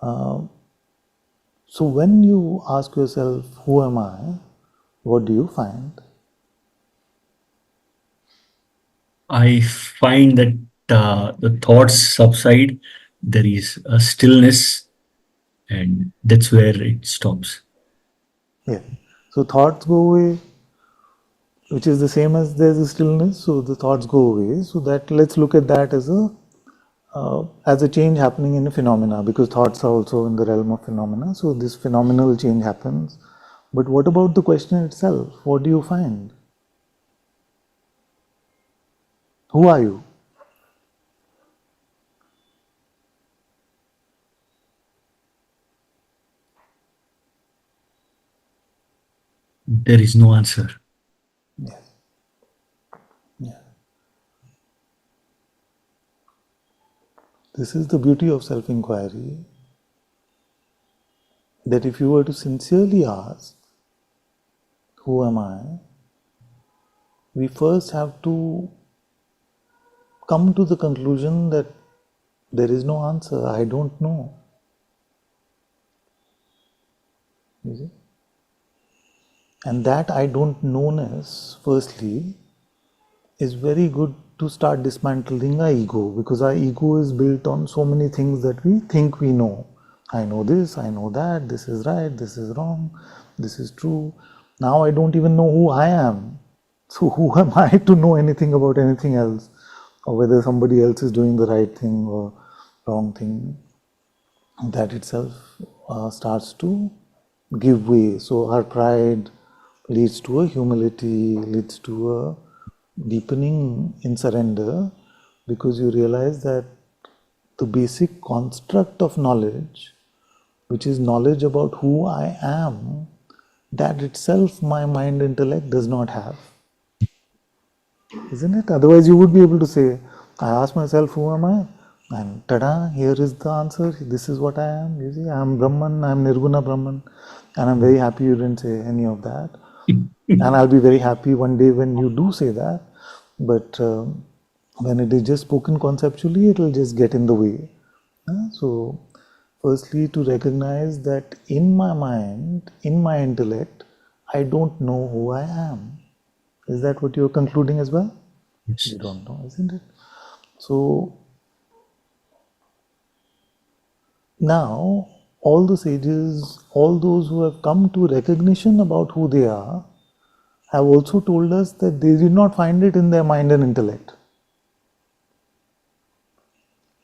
So when you ask yourself, who am I? What do you find? I find that the thoughts subside, there is a stillness, and that's where it stops. Yeah. So thoughts go away, which is the same as there's a stillness. So the thoughts go away. So that, let's look at that as a change happening in a phenomena, because thoughts are also in the realm of phenomena. So this phenomenal change happens. But what about the question itself? What do you find? Who are you? there is no answer. Yes. Yeah. This is the beauty of self-inquiry, that if you were to sincerely ask, who am I? We first have to come to the conclusion that there is no answer. I don't know. You see? And that I don't knowness, firstly, is very good to start dismantling our ego, because our ego is built on so many things that we think we know. I know this, I know that, this is right, this is wrong, this is true. Now I don't even know who I am. So who am I to know anything about anything else, or whether somebody else is doing the right thing or wrong thing? That itself starts to give way. So our pride leads to a humility, leads to a deepening in surrender, because you realize that the basic construct of knowledge, which is knowledge about who I am, that itself my mind intellect does not have. Isn't it? Otherwise you would be able to say, I ask myself, who am I? And tada, here is the answer. This is what I am. You see, I am Brahman, I am Nirguna Brahman. And I'm very happy you didn't say any of that. And I'll be very happy one day when you do say that. But when it is just spoken conceptually, it will just get in the way. So, firstly, to recognize that in my mind, in my intellect, I don't know who I am. Is that what you're concluding as well? Yes. You don't know, isn't it? So, now, all the sages, all those who have come to recognition about who they are, have also told us that they did not find it in their mind and intellect.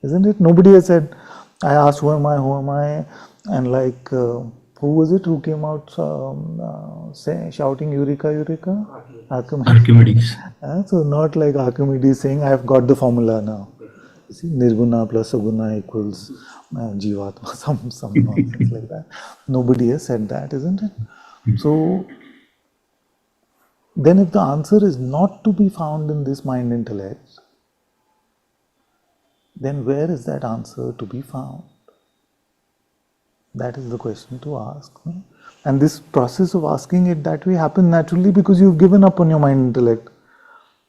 Isn't it? Nobody has said, I asked who am I, and like, who was it who came out shouting Eureka, Eureka? Archimedes. So not like Archimedes saying, I have got the formula now. You see, Nirguna plus Saguna equals Jivatma, some nonsense like that. Nobody has said that, isn't it? So, then if the answer is not to be found in this mind intellect, then where is that answer to be found? That is the question to ask. No? And this process of asking it that way happens naturally because you've given up on your mind intellect,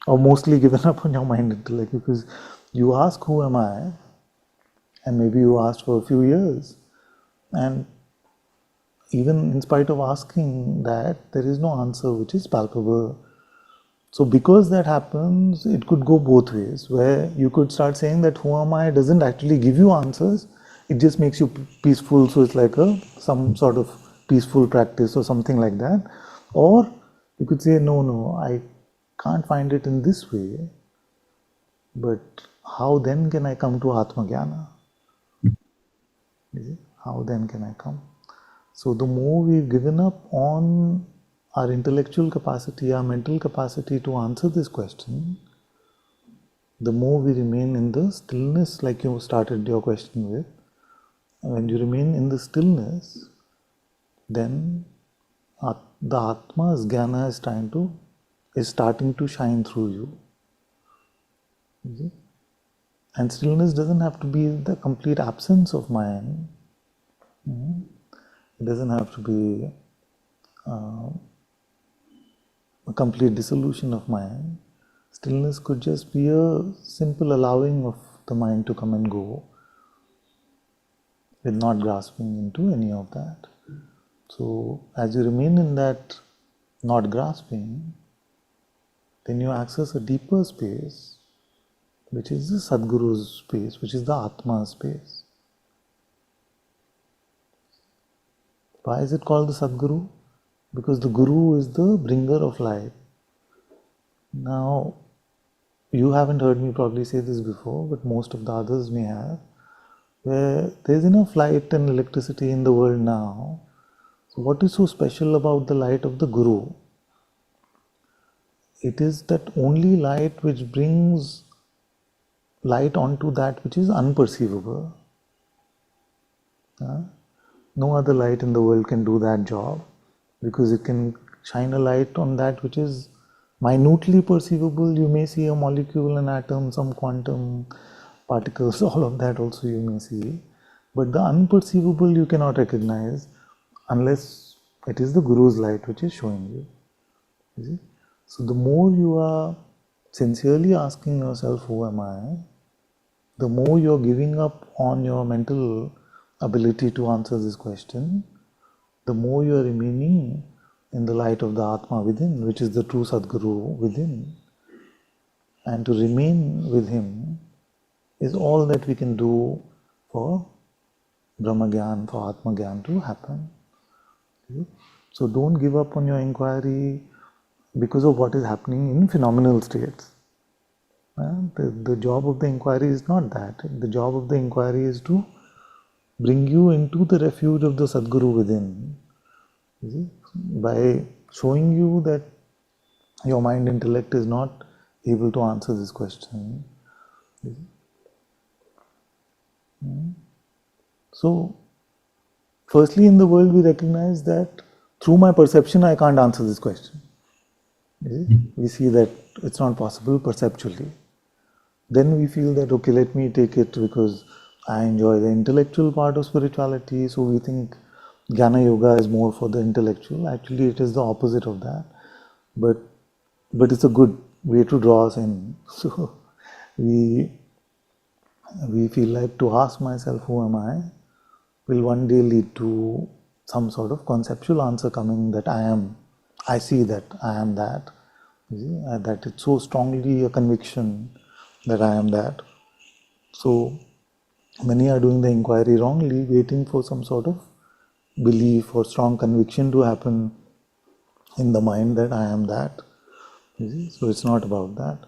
or mostly given up on your mind intellect, because you ask, who am I? And maybe you asked for a few years, and even in spite of asking that, there is no answer which is palpable. So because that happens, it could go both ways, where you could start saying that who am I doesn't actually give you answers, it just makes you peaceful, so it's like some sort of peaceful practice or something like that. Or you could say, no, I can't find it in this way, but how then can I come to Atma Jnana? How then can I come? So the more we've given up on our intellectual capacity, our mental capacity to answer this question, the more we remain in the stillness, like you started your question with. When you remain in the stillness, then the Atma's Jnana is starting to shine through you. You see? And stillness doesn't have to be the complete absence of mind. It doesn't have to be a complete dissolution of mind. Stillness could just be a simple allowing of the mind to come and go, with not grasping into any of that. So, as you remain in that not grasping, then you access a deeper space, which is the Sadguru's space, which is the Atma space. Why is it called the Sadguru? Because the Guru is the bringer of light. Now, you haven't heard me probably say this before, but most of the others may have, where there's enough light and electricity in the world now. So what is so special about the light of the Guru? It is that only light which brings light onto that which is unperceivable. No other light in the world can do that job, because it can shine a light on that which is minutely perceivable. You may see a molecule, an atom, some quantum particles, all of that also you may see. But the unperceivable you cannot recognize unless it is the Guru's light which is showing you. You see? So the more you are sincerely asking yourself, who am I? The more you're giving up on your mental ability to answer this question, the more you are remaining in the light of the Atma within, which is the true Sadguru within. And to remain with him is all that we can do for Brahma Gyan, for Atma Gyan to happen. So don't give up on your inquiry because of what is happening in phenomenal states. The job of the inquiry is not that. The job of the inquiry is to bring you into the refuge of the Sadguru within. You see? By showing you that your mind intellect is not able to answer this question. So, firstly in the world we recognize that through my perception I can't answer this question. We see that it's not possible perceptually. Then we feel that, okay, let me take it because I enjoy the intellectual part of spirituality, so we think Jnana Yoga is more for the intellectual. Actually, it is the opposite of that. But it's a good way to draw us in. So we feel like to ask myself, who am I, will one day lead to some sort of conceptual answer coming that I see that I am that. You see, that it's so strongly a conviction that I am that. So many are doing the inquiry wrongly, waiting for some sort of belief or strong conviction to happen in the mind that I am that. You see? So it's not about that.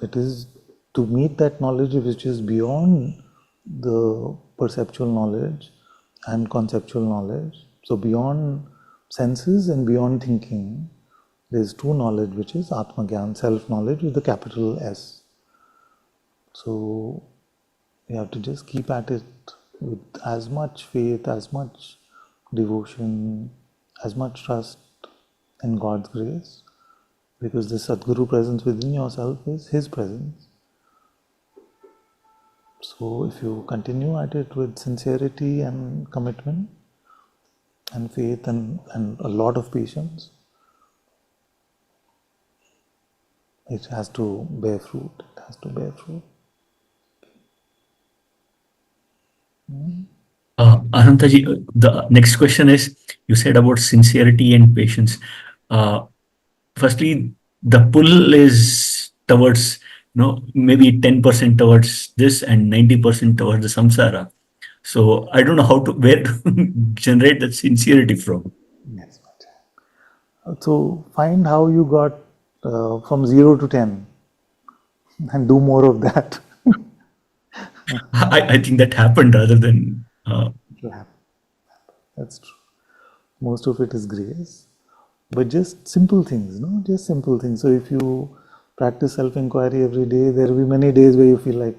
It is to meet that knowledge which is beyond the perceptual knowledge and conceptual knowledge. So beyond senses and beyond thinking, there is true knowledge which is Atma Gyan, self-knowledge with the capital S. So you have to just keep at it with as much faith, as much devotion, as much trust in God's grace, because the Sadguru presence within yourself is His presence. So if you continue at it with sincerity and commitment and faith and a lot of patience, it has to bear fruit. It has to bear fruit. Anantaji, the next question is, you said about sincerity and patience. Firstly, the pull is towards, maybe 10% towards this and 90% towards the samsara. So I don't know where to generate that sincerity from. Yes. So find how you got from 0 to 10 and do more of that. I think that happened rather than. It will happen. That's true. Most of it is grace, but just simple things, just simple things. So if you practice self-inquiry every day, there will be many days where you feel like,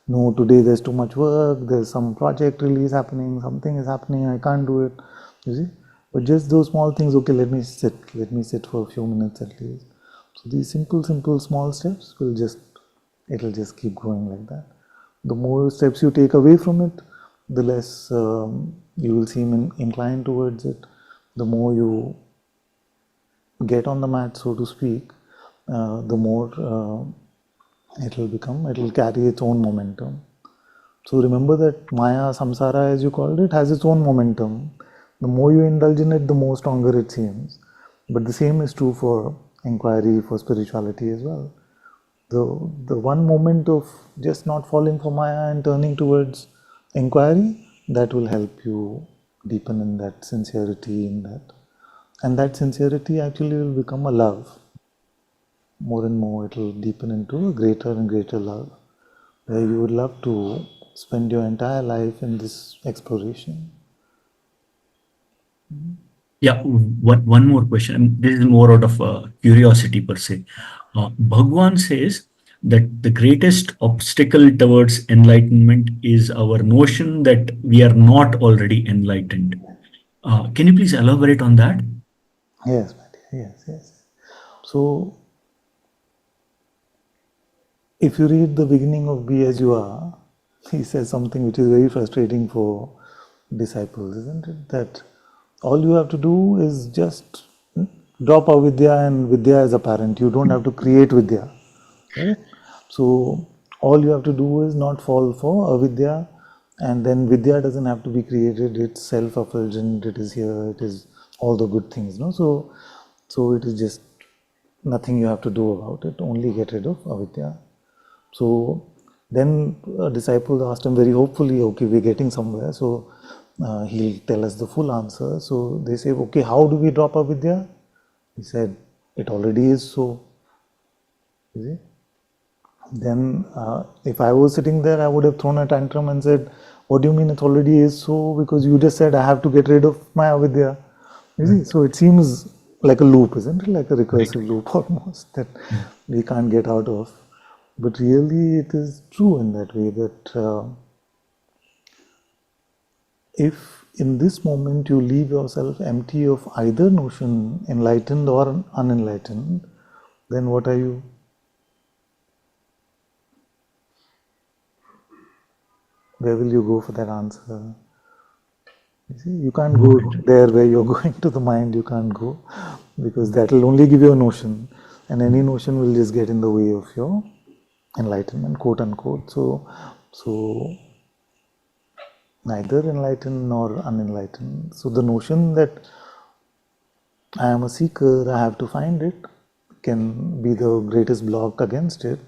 no, today there's too much work, there's some project release happening, something is happening, I can't do it, you see. But just those small things, okay, let me sit for a few minutes at least. So these simple, small steps it'll just keep growing like that. The more steps you take away from it, the less you will seem inclined towards it. The more you get on the mat, so to speak, the more it'll carry its own momentum. So remember that Maya, samsara as you called it, has its own momentum. The more you indulge in it, the more stronger it seems. But the same is true for inquiry, for spirituality as well. The one moment of just not falling for Maya and turning towards inquiry, that will help you deepen in that sincerity, in that. And that sincerity actually will become a love. More and more it will deepen into a greater and greater love, where you would love to spend your entire life in this exploration. Yeah, one more question. This is more out of curiosity per se. Bhagwan says that the greatest obstacle towards enlightenment is our notion that we are not already enlightened. Can you please elaborate on that? Yes, my dear, Yes, yes. So, if you read the beginning of Be As You Are, he says something which is very frustrating for disciples, isn't it? That all you have to do is just drop avidya and vidya is apparent. You don't have to create vidya. Right? So all you have to do is not fall for avidya, and then vidya doesn't have to be created. It's self-effulgent. It is here. It is all the good things. No, so it is just nothing you have to do about it. Only get rid of avidya. So then a disciple asked him very hopefully, okay, we're getting somewhere. So he'll tell us the full answer. So they say, okay, how do we drop avidya? He said, it already is so. You see? Then if I was sitting there, I would have thrown a tantrum and said, what do you mean it already is so? Because you just said I have to get rid of my avidya. You see, so it seems like a loop, isn't it? Like a recursive loop almost that we can't get out of. But really it is true in that way that if in this moment you leave yourself empty of either notion, enlightened or unenlightened, then what are you? Where will you go for that answer? You see, you can't go there where you're going to the mind, you can't go because that will only give you a notion, and any notion will just get in the way of your enlightenment, quote unquote. So neither enlightened nor unenlightened. So the notion that I am a seeker, I have to find it, can be the greatest block against it.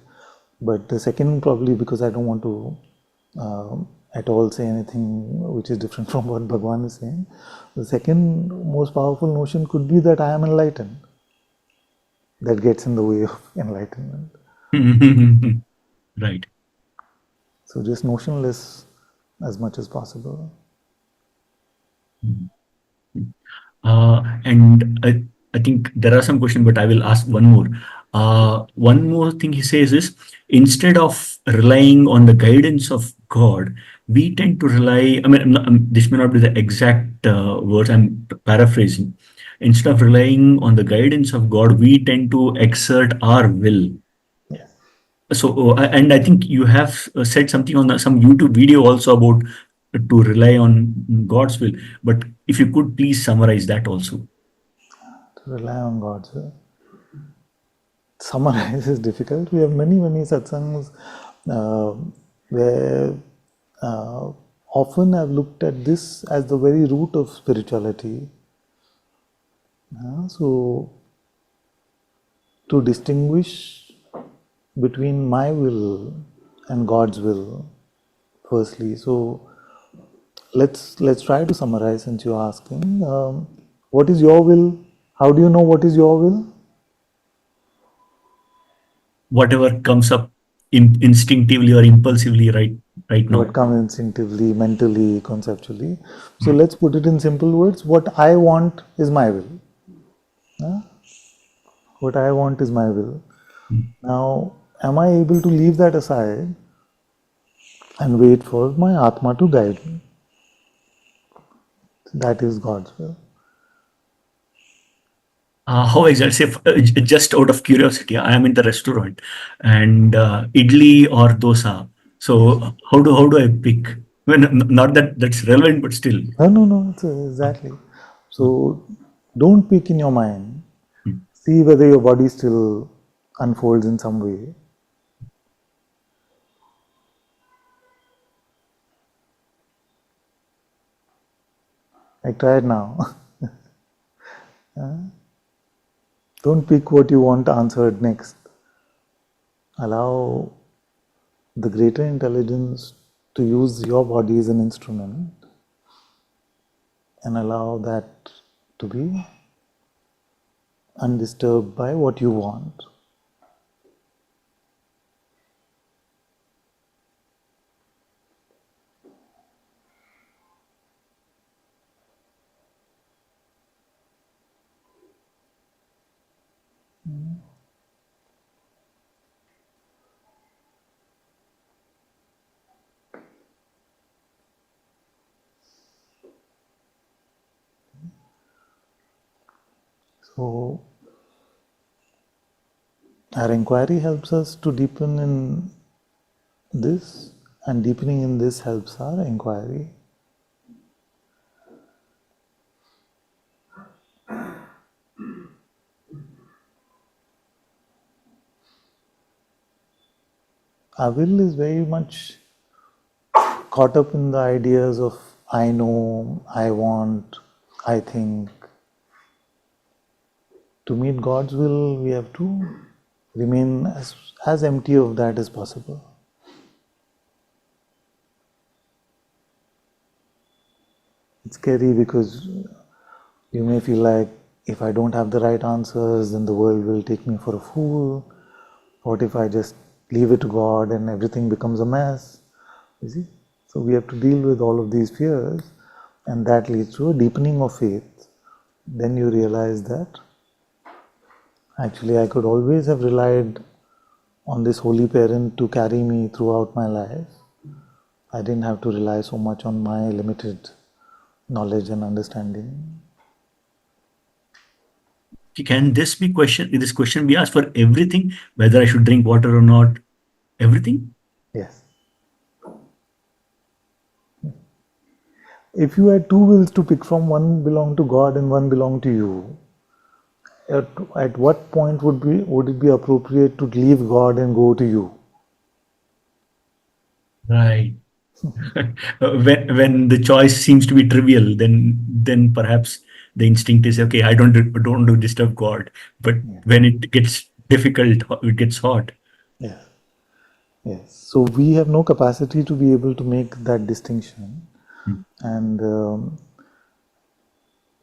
But the second, probably because I don't want to at all say anything which is different from what Bhagwan is saying, the second most powerful notion could be that I am enlightened. That gets in the way of enlightenment. Right. So just notionless as much as possible. And I think there are some questions, but I will ask one more. One more thing he says is, instead of relying on the guidance of God, we tend to rely. I mean, this may not be the exact words. I'm paraphrasing. Instead of relying on the guidance of God, we tend to exert our will. Yes. So, and I think you have said something on some YouTube video also about to rely on God's will. But if you could please summarize that also. To rely on God's will. Summarize is difficult. We have many satsangs where often I've looked at this as the very root of spirituality. So, to distinguish between my will and God's will, firstly. So, let's try to summarize since you're asking. What is your will? How do you know what is your will? Whatever comes up instinctively or impulsively right What now. comes instinctively, mentally, conceptually. So let's put it in simple words. What I want is my will. What I want is my will. Now, am I able to leave that aside and wait for my Atma to guide me? That is God's will. How exactly? Just out of curiosity, I am in the restaurant and idli or dosa. So how do I pick? Well, not that that's relevant, but still. No, exactly. So don't pick in your mind. Hmm. See whether your body still unfolds in some way. Like try it now. Don't pick what you want answered next. Allow the greater intelligence to use your body as an instrument and allow that to be undisturbed by what you want. So Our inquiry helps us to deepen in this, and deepening in this helps our inquiry. Our will is very much caught up in the ideas of I know, I want, I think. To meet God's will, we have to remain as empty of that as possible. It's scary because you may feel like if I don't have the right answers, then the world will take me for a fool. What if I just leave it to God and everything becomes a mess? You see? So we have to deal with all of these fears, and that leads to a deepening of faith. Then you realize that actually I could always have relied on this holy parent to carry me throughout my life. I didn't have to rely so much on my limited knowledge and understanding. Can this question be asked for everything, whether I should drink water or not? Everything? Yes. If you had two wills to pick from, one belong to God and one belong to you, at what point would it be appropriate to leave God and go to you? Right. When the choice seems to be trivial, then perhaps the instinct is okay. I don't disturb God. But when it gets difficult, it gets hot. Yes. Yes. So we have no capacity to be able to make that distinction. And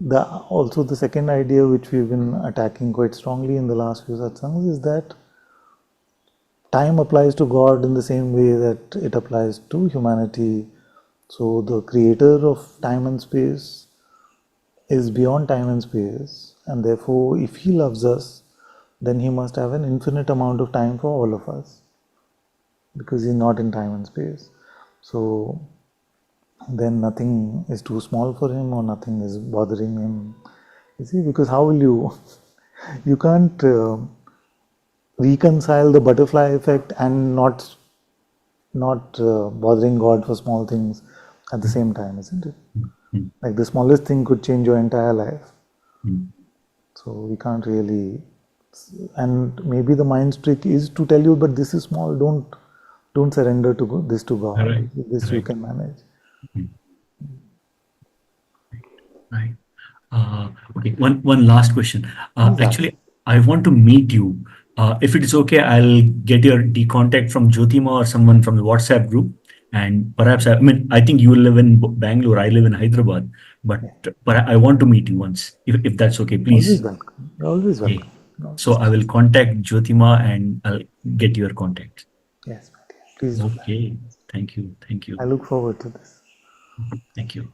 also the second idea which we've been attacking quite strongly in the last few satsangs is that time applies to God in the same way that it applies to humanity. So the creator of time and space is beyond time and space, and therefore if he loves us, then he must have an infinite amount of time for all of us, because he's not in time and space. So then nothing is too small for him or nothing is bothering him. You see, because how will you can't reconcile the butterfly effect and not bothering God for small things at the same time, isn't it? Like the smallest thing could change your entire life. So we can't really, and maybe the mind's trick is to tell you, but this is small, don't surrender to this to God. Right. This you Right. can manage. Right. Okay. One last question. Please ask. Actually, I want to meet you. If it is okay, I'll get your contact from Jyotima or someone from the WhatsApp group. And perhaps, I mean, I think you live in Bangalore, I live in Hyderabad, but I want to meet you once, if that's okay, Always please. welcome. You're always Okay. welcome. Always. So I will contact Jyotima and I'll get your contact. Yes, my dear. Please do that. Okay. Thank you. Thank I you. look forward to this. Thank you.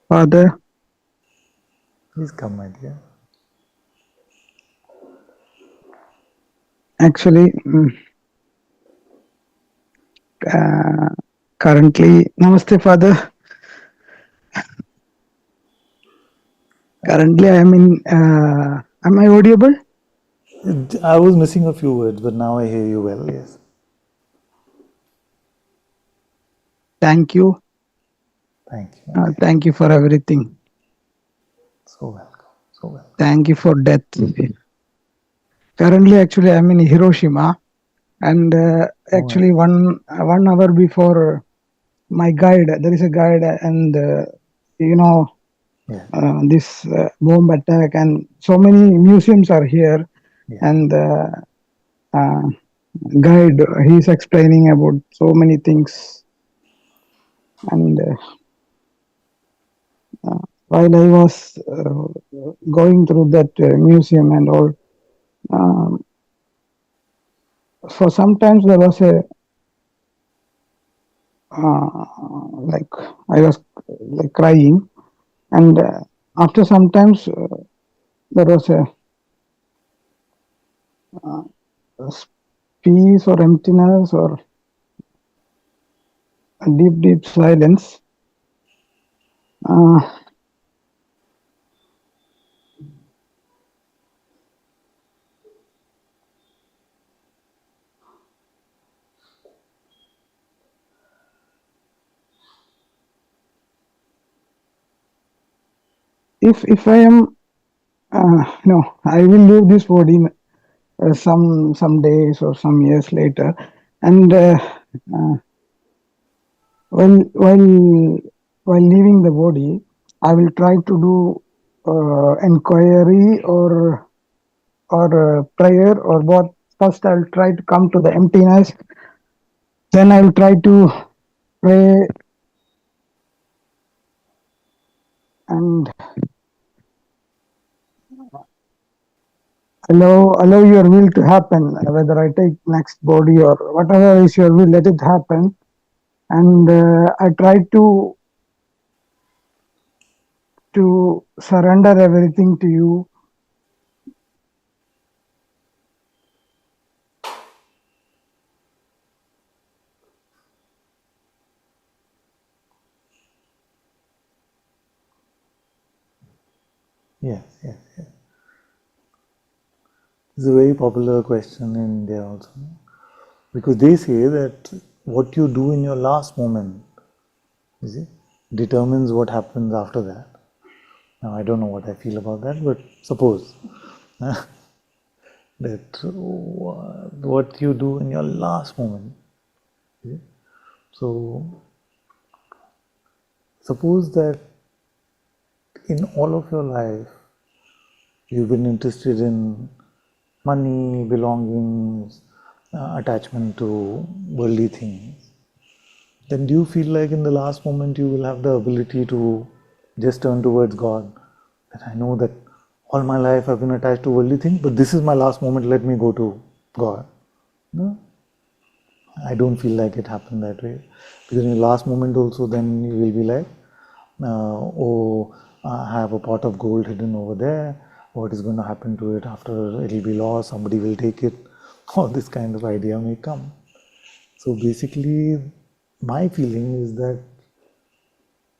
Father, Please come, my dear. actually, currently, Namaste, Father. Currently, I am in. Am I audible? I was missing a few words, but now I hear you well. Yes. Thank you. Thank you, my dear. Thank you for everything. So welcome. So welcome. Thank you for death. Currently, actually, I am in Hiroshima, and actually, 1 hour before my guide, there is a guide, and Yeah. this bomb attack, and so many museums are here, Yeah. and guide, he's explaining about so many things, and while I was going through that museum and all, for sometimes there was a like I was like crying, and after some times there was a peace or emptiness or a deep silence. Uh, if I am no, I will leave this body some days or some years later, and while leaving the body, I will try to do inquiry or prayer or both. First, I will try to come to the emptiness. Then I will try to pray and allow your will to happen. Whether I take next body or whatever is your will, let it happen. And I try to surrender everything to you. Yes, yes, yes. It's a very popular question in India also, because they say that what you do in your last moment, you see, determines what happens after that. Now, I don't know what I feel about that, but suppose that what you do in your last moment. You see? So, suppose that in all of your life, you've been interested in money, belongings, attachment to worldly things. Then do you feel like in the last moment you will have the ability to just turn towards God? That I know that all my life I've been attached to worldly things, but this is my last moment, let me go to God. No, I don't feel like it happened that way. Because in the last moment also then you will be like, oh, I have a pot of gold hidden over there. What is going to happen to it after it will be lost? Somebody will take it. All this kind of idea may come. So basically, my feeling is that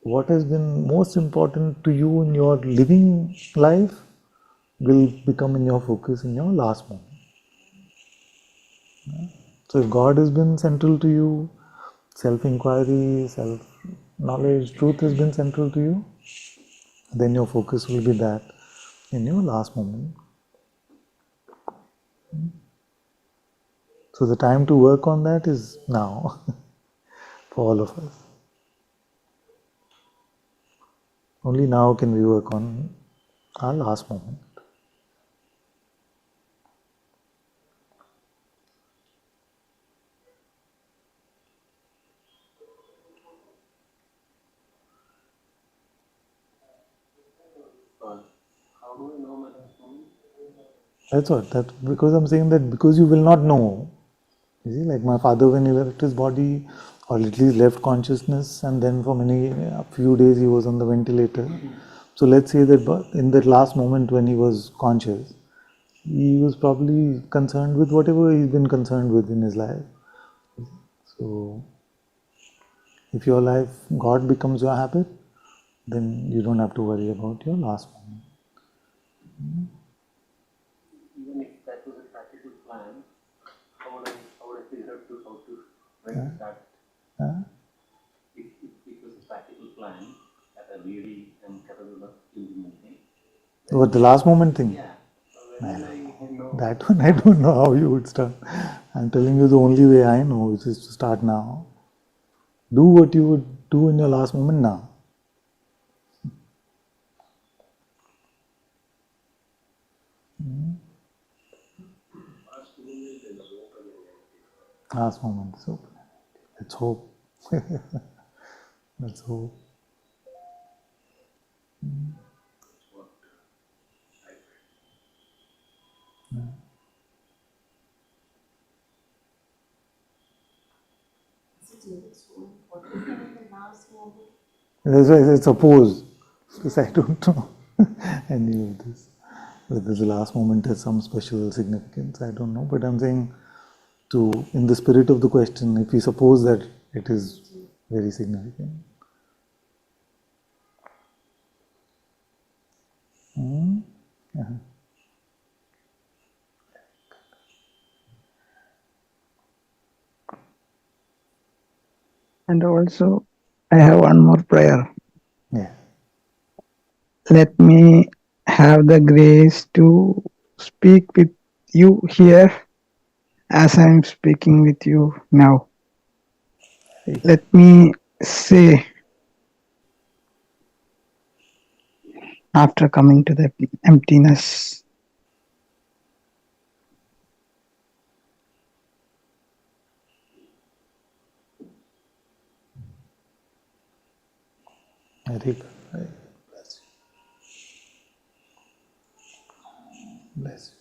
what has been most important to you in your living life will become in your focus in your last moment. So if God has been central to you, self-inquiry, self-knowledge, truth has been central to you, then your focus will be that in your last moment. So the time to work on that is now for all of us. Only now can we work on our last moment. That's what. That because I'm saying that because you will not know. You see, like my father, when he left his body, or at least left consciousness, and then for a few days he was on the ventilator. So let's say that in that last moment when he was conscious, he was probably concerned with whatever he's been concerned with in his life. So if your life, God becomes your habit, then you don't have to worry about your last moment. Even if that was a practical plan, how would I figure out how to when to start? If it was a practical plan that I really am capable of implementing. What, the last moment thing? Yeah. When I know That one I don't know how you would start. I'm telling you the only way I know, which is to start now. Do what you would do in your last moment now. Last moment is open. Let's hope. Let's hope. Is it really so important in the last moment? That's why I said suppose, because I don't know any of this. Whether the last moment has some special significance, I don't know. But I'm saying, in the spirit of the question, if we suppose that it is very significant. Yeah. And also, I have one more prayer. Yeah. Let me have the grace to speak with you here as I'm speaking with you now. Let me say, after coming to the emptiness, Very good. Very good. Bless you. Bless you.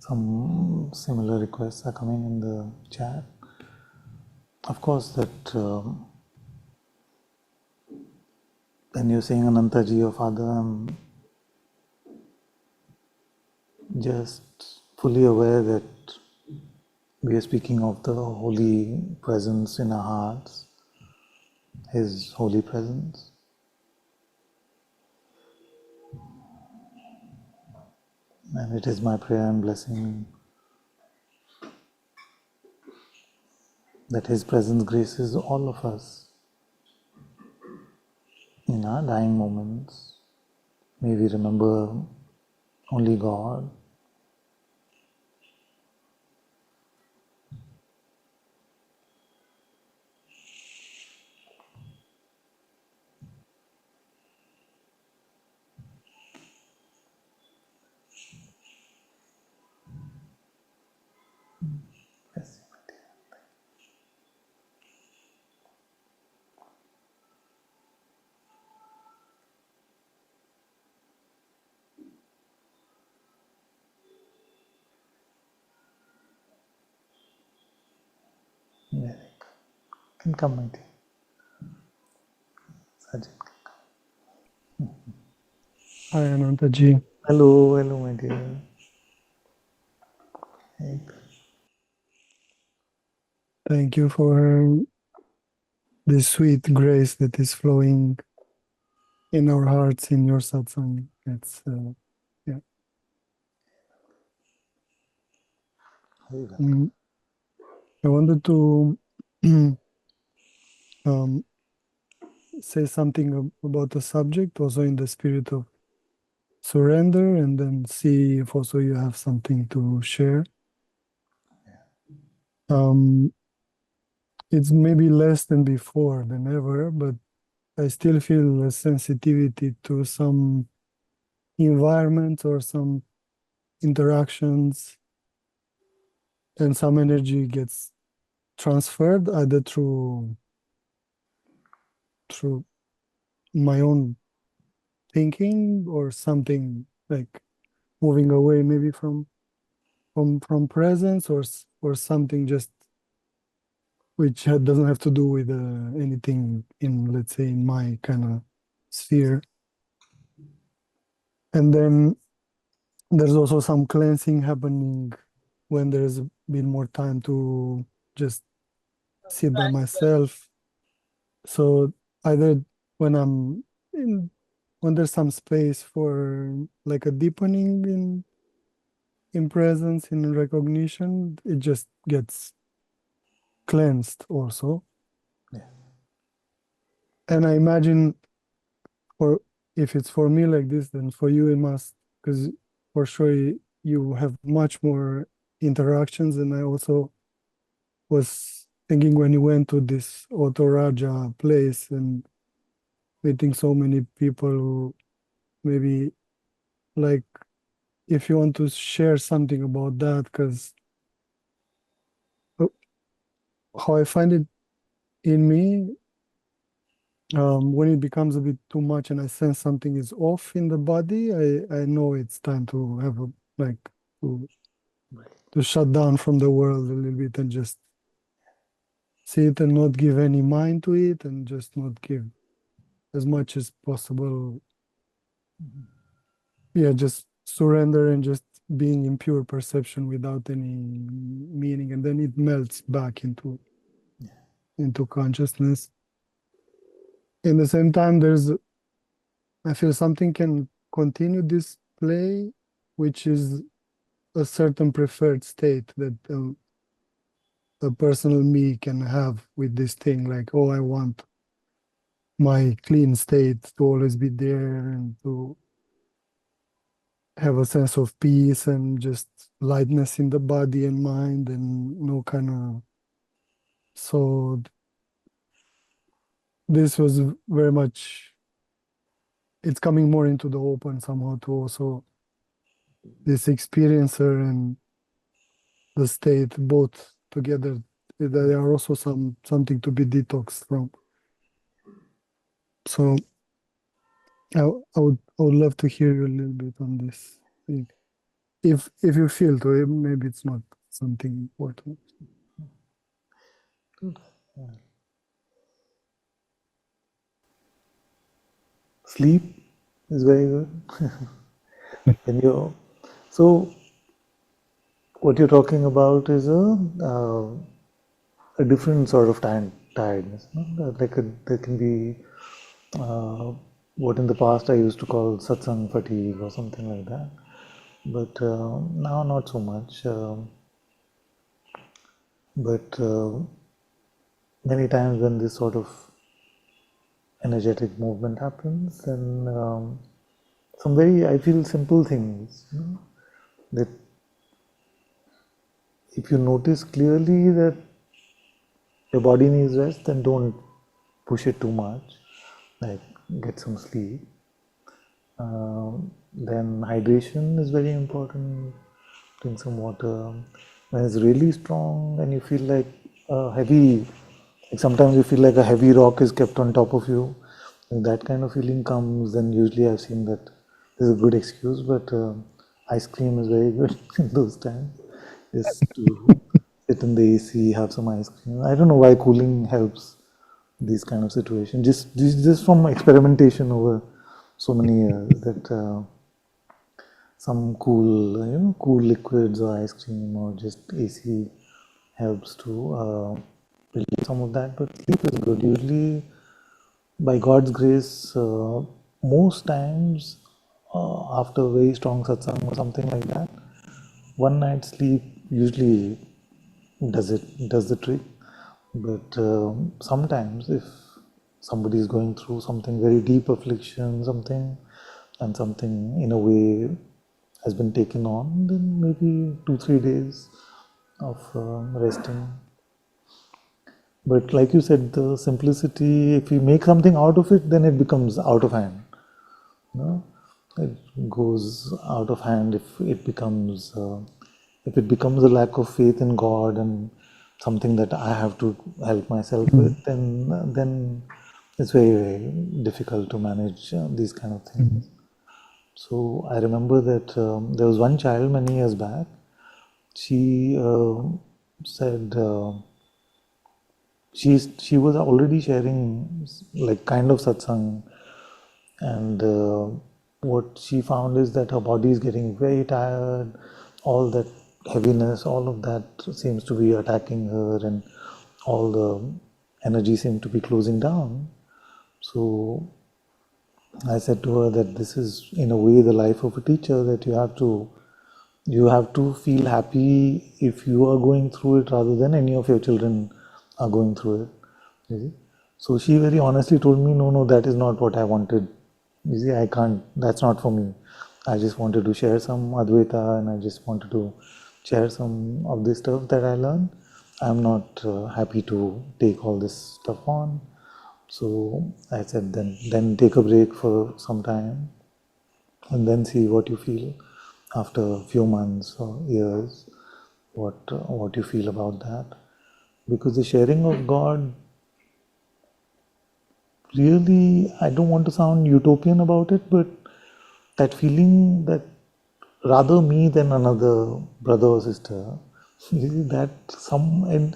Some similar requests are coming in the chat. Of course, that when you're saying Anantaji, your father, I'm just fully aware that we are speaking of the holy presence in our hearts, His holy presence. And it is my prayer and blessing that His presence graces all of us in our dying moments. May we remember only God. Bless you, my dear. Very good. Can come, my dear. Sajid. Hi, Ananta-ji. Hello, hello, my dear. Very good. Thank you for this sweet grace that is flowing in our hearts in your satsang. It's, yeah. Very good. Mm, I wanted to um, say something about the subject, also in the spirit of surrender, and then see if also you have something to share. It's maybe less than before than ever, but I still feel a sensitivity to some environment or some interactions, and some energy gets transferred either through my own thinking or something like moving away maybe from presence, or something just which doesn't have to do with anything in, let's say, in my kind of sphere. And then there's also some cleansing happening when there's been more time to just sit by myself. So either when I'm in, when there's some space for like a deepening in presence, in recognition, it just gets cleansed also. Yeah. And I imagine, for if it's for me like this, then for you it must, because for sure you have much more interactions, and I also was thinking when you went to this Otoraja place and meeting so many people who maybe like if you want to share something about that, because how I find it in me, when it becomes a bit too much and I sense something is off in the body, I know it's time to have a like to shut down from the world a little bit and just see it and not give any mind to it and just not give as much as possible. Yeah, just surrender and just being in pure perception without any meaning, and then it melts back into consciousness. In the same time, I feel something can continue this play, which is a certain preferred state that a personal me can have with this thing, like, oh, I want my clean state to always be there and to have a sense of peace and just lightness in the body and mind and no kind of. So this was very much, it's coming more into the open somehow to also this experiencer and the state both together. There are also something to be detoxed from. So I would love to hear you a little bit on this. If you feel to it, maybe it's not something important. Sleep is very good. When so what you're talking about is a different sort of tiredness. No? There can be what in the past I used to call satsang fatigue or something like that. But now not so much. But many times when this sort of energetic movement happens, then some very, I feel, simple things, that if you notice clearly that your body needs rest, then don't push it too much, like get some sleep. Then hydration is very important, drink some water. When it's really strong and you feel like sometimes you feel like a heavy rock is kept on top of you, if that kind of feeling comes, then usually I've seen that there's a good excuse, but ice cream is very good in those times. Just to sit in the AC, have some ice cream. I don't know why cooling helps these kind of situations. Just from experimentation over so many years, that some cool liquids or ice cream or just AC helps to relieve some of that. But sleep is good. Usually, by God's grace, most times after a very strong satsang or something like that, one night's sleep usually does the trick. But sometimes if somebody is going through something very deep affliction, something in a way has been taken on, then maybe 2-3 days of resting. But like you said, the simplicity, if you make something out of it, then it becomes out of hand. It goes out of hand if it becomes a lack of faith in God and something that I have to help myself with, then it's very, very difficult to manage these kind of things. So I remember that there was one child many years back. She said she was already sharing like kind of satsang, and what she found is that her body is getting very tired. All that heaviness, all of that seems to be attacking her, and all the energy seemed to be closing down. So I said to her that this is in a way the life of a teacher, that you have to feel happy if you are going through it rather than any of your children are going through it. You see? So she very honestly told me, no, that is not what I wanted. You see, I can't, that's not for me. I just wanted to share some Advaita, and I just wanted to share some of this stuff that I learned. I'm not happy to take all this stuff on. So I said, then take a break for some time and then see what you feel after a few months or years, what you feel about that. Because the sharing of God, really, I don't want to sound utopian about it, but that feeling that rather me than another brother or sister, that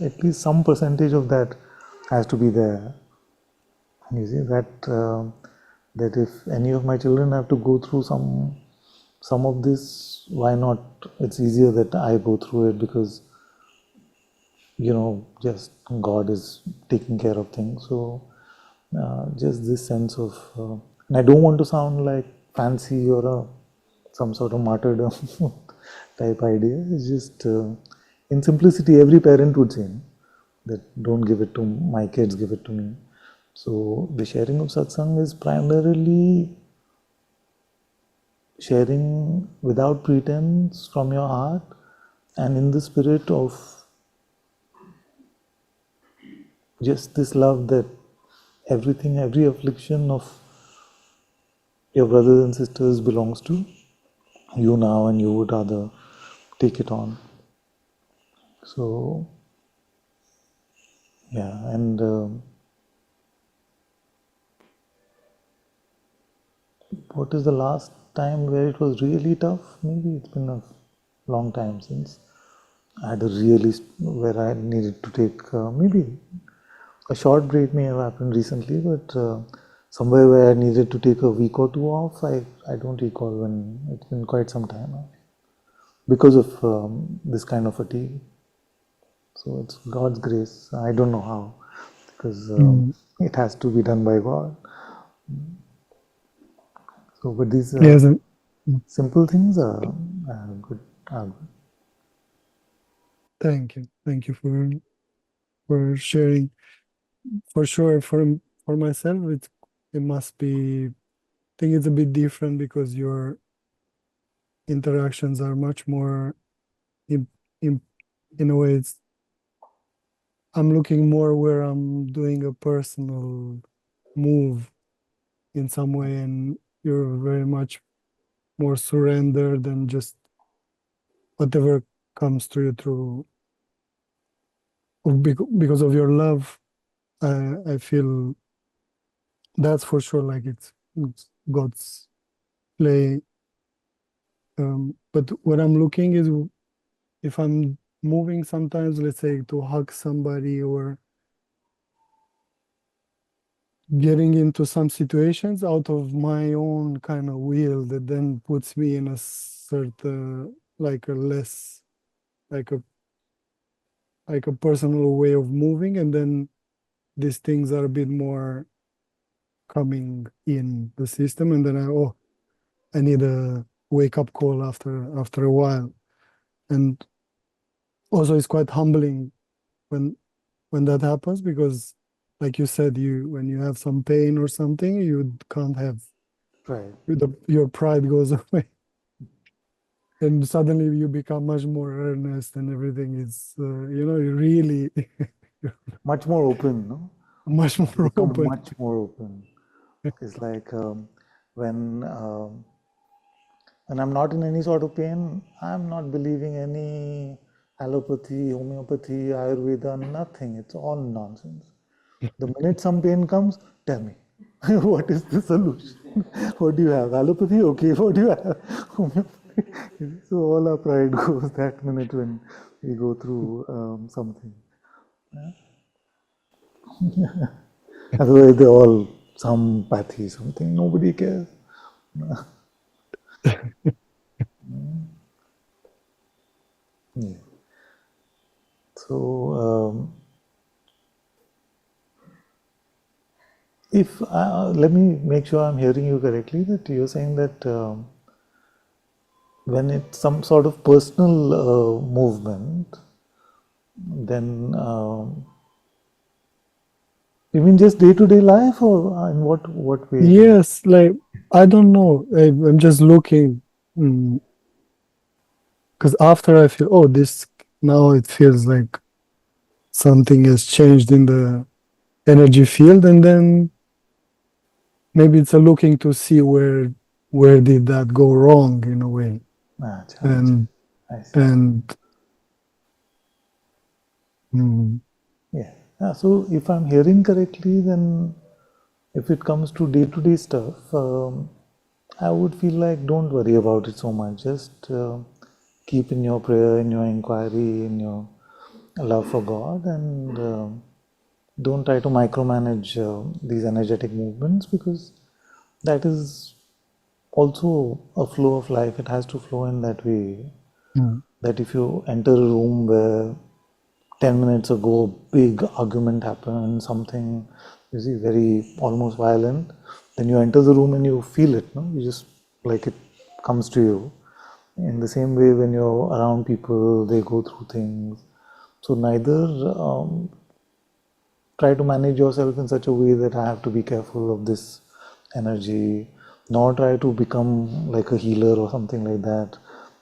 at least some percentage of that has to be there. You see that if any of my children have to go through some of this, why not? It's easier that I go through it because just God is taking care of things. So just this sense of, and I don't want to sound like fancy or some sort of martyrdom type idea. It's just in simplicity, every parent would say that don't give it to my kids, give it to me. So the sharing of satsang is primarily sharing without pretense from your heart and in the spirit of just this love that everything, every affliction of your brothers and sisters belongs to you now, and you would rather take it on. So, yeah, and what is the last time where it was really tough? Maybe it's been a long time since I had a really, where I needed to take maybe a short break may have happened recently, but somewhere where I needed to take a week or two off, I don't recall when. It's been quite some time now because of this kind of fatigue. So it's God's grace. I don't know how, because it has to be done by God. So, but these Yes, simple things are good. Are good. thank you for sharing. For sure, for myself, it must be. I think it's a bit different because your interactions are much more in a way. I'm looking more where I'm doing a personal move in some way, and you're very much more surrendered than just whatever comes to you through because of your love. I feel that's for sure, like it's God's play. But what I'm looking is if I'm moving sometimes, let's say to hug somebody or getting into some situations out of my own kind of will that then puts me in a certain like a less like a personal way of moving, and then these things are a bit more coming in the system, and then I need a wake up call after a while. And also it's quite humbling when that happens, because like you said, when you have some pain or something, you can't have Right. your pride goes away, and suddenly you become much more earnest, and everything is you really Much more open, no? much You more become open. much more open. It's like when when I'm not in any sort of pain, I'm not believing any allopathy, homeopathy, Ayurveda, nothing. It's all nonsense. The minute some pain comes, tell me, what is the solution? What do you have? Allopathy? Okay, what do you have? Homeopathy? So all our pride goes that minute when we go through something. Otherwise, they're all some pathy, something, nobody cares. Yeah. So, if let me make sure I'm hearing you correctly, that you're saying that when it's some sort of personal movement, then you mean just day-to-day life, or in what way? Yes, like I don't know. I'm just looking, because after I feel, oh, this now it feels like something has changed in the energy field, and then maybe it's a looking to see where did that go wrong in a way, and I see. and Yeah. So if I'm hearing correctly, then if it comes to day-to-day stuff, I would feel like don't worry about it so much. Just keep in your prayer, in your inquiry, in your love for God, and don't try to micromanage these energetic movements, because that is also a flow of life. It has to flow in that way. That if you enter a room where 10 minutes ago big argument happened, something you see very almost violent, then you enter the room and you feel it, no? You just like it comes to you. In the same way, when you're around people, they go through things. So neither try to manage yourself in such a way that I have to be careful of this energy, nor try to become like a healer or something like that.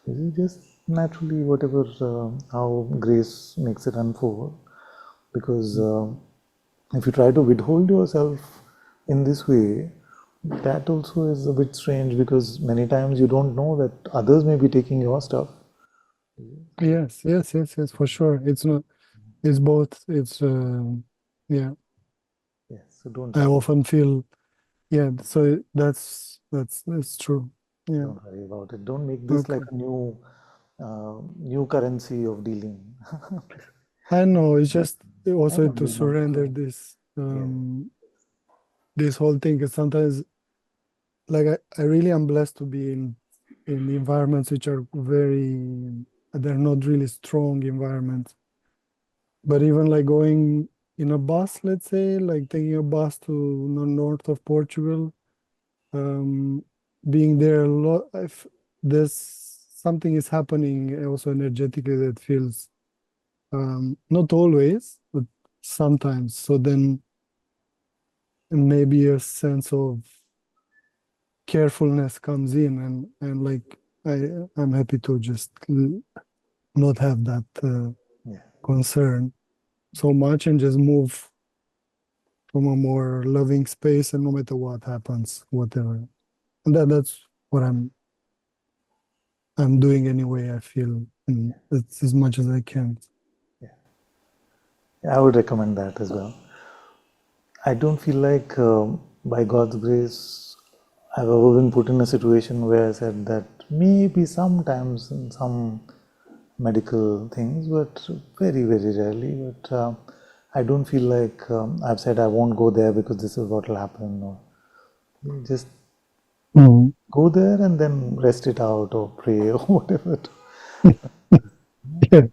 You just naturally, whatever, how grace makes it unfold. Because if you try to withhold yourself in this way, that also is a bit strange, because many times you don't know that others may be taking your stuff. yes, for sure. It's not. It's both. It's yeah. Yes, so don't I worry. often feel So that's true. Yeah. Don't worry about it. Don't make this like a new currency of dealing. I know. It's just I also know to you're not. surrender this Yeah, this whole thing. Because sometimes, like I really am blessed to be in environments which are they're not really strong environments. But even like going in a bus, let's say, like taking a bus to north of Portugal, being there a lot, if there's something is happening also energetically that feels not always, but sometimes. So then maybe a sense of carefulness comes in, and like I'm happy to just not have that yeah, concern so much and just move from a more loving space, and no matter what happens, whatever. And that's what I'm doing anyway. I feel it's as much as I can. yeah. I would recommend that as well. I don't feel like, by God's grace, I've ever been put in a situation where I said that maybe sometimes in some medical things, but very, very rarely. But I don't feel like I've said I won't go there because this is what will happen. Or just go there and then rest it out or pray or whatever. Yeah,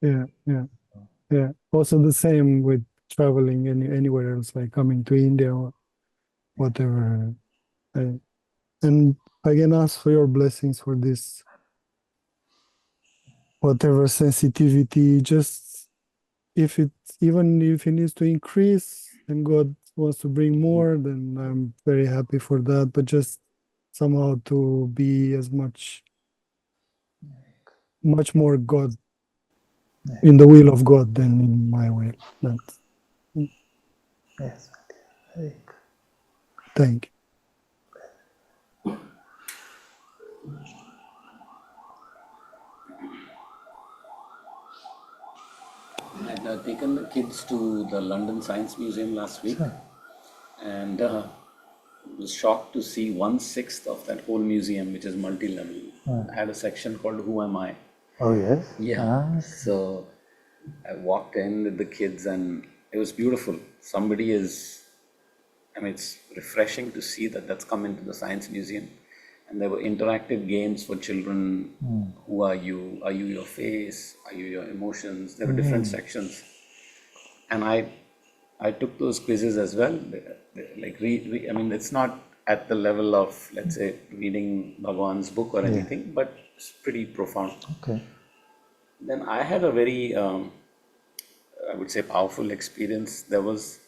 yeah, yeah, yeah. Also the same with traveling anywhere else, like coming to India or whatever. And I can ask for your blessings for this, whatever sensitivity. Just if it even if it needs to increase and God wants to bring more, then I'm very happy for that. But just somehow to be as much more God in the will of God than in my will. That's Yes, very good. thank I'd taken the kids to the London Science Museum last week, Sure. and was shocked to see 1/6 of that whole museum, which is multi-level, had a section called "Who Am I?" Oh, yes? Yeah. So I walked in with the kids, and it was beautiful. It's refreshing to see that that's come into the Science Museum. And there were interactive games for children. Who are you? Are you your face? Are you your emotions? There were different sections. And I took those quizzes as well. It's not at the level of, let's say, reading Bhagwan's book or anything, but it's pretty profound. Okay. Then I had a very, I would say, powerful experience. There was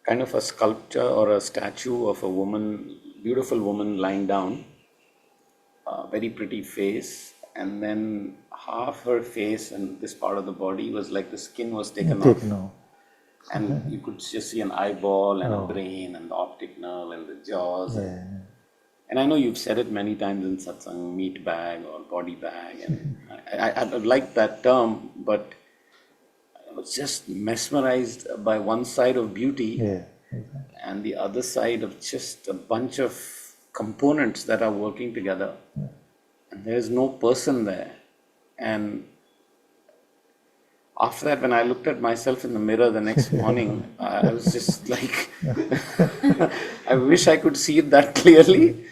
kind of a sculpture or a statue of a woman, beautiful woman lying down, very pretty face, and then half her face and this part of the body was like the skin was taken off, Taken off. and you could just see an eyeball and a Oh. brain and the optic nerve and the jaws. Yeah. And I know you've said it many times in satsang, meat bag or body bag, and I like that term, but I was just mesmerized by one side of beauty Yeah. and the other side of just a bunch of components that are working together. And there's no person there. And after that, when I looked at myself in the mirror the next morning, I was just like, I wish I could see it that clearly.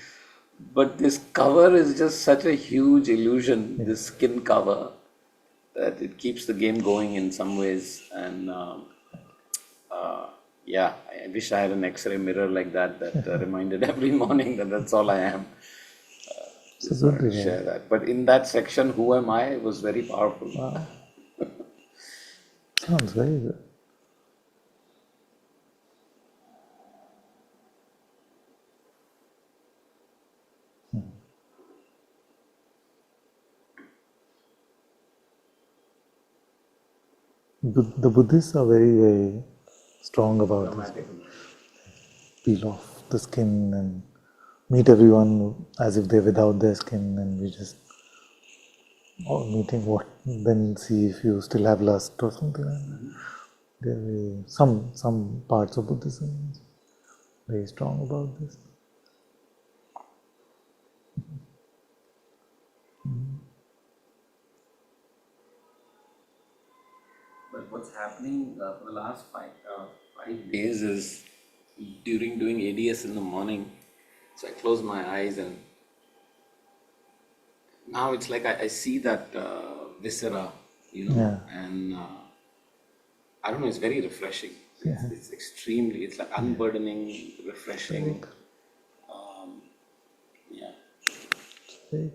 But this cover is just such a huge illusion, this skin cover, that it keeps the game going in some ways. And yeah, I wish I had an X-ray mirror like that reminded every morning that that's all I am. Just wanted to share that. But in that section, who am I, was very powerful. Wow. Sounds very good. The Buddhists are very, very strong about this. Peel off the skin and meet everyone as if they're without their skin, and we just meeting what, then see if you still have lust or something like that. They're very, some parts of Buddhism very strong about this. But what's happening for the last 5 days is during doing ADS in the morning, so I close my eyes and now it's like I see that viscera, and I don't know, it's very refreshing. It's extremely, it's like unburdening, refreshing. Yeah. Very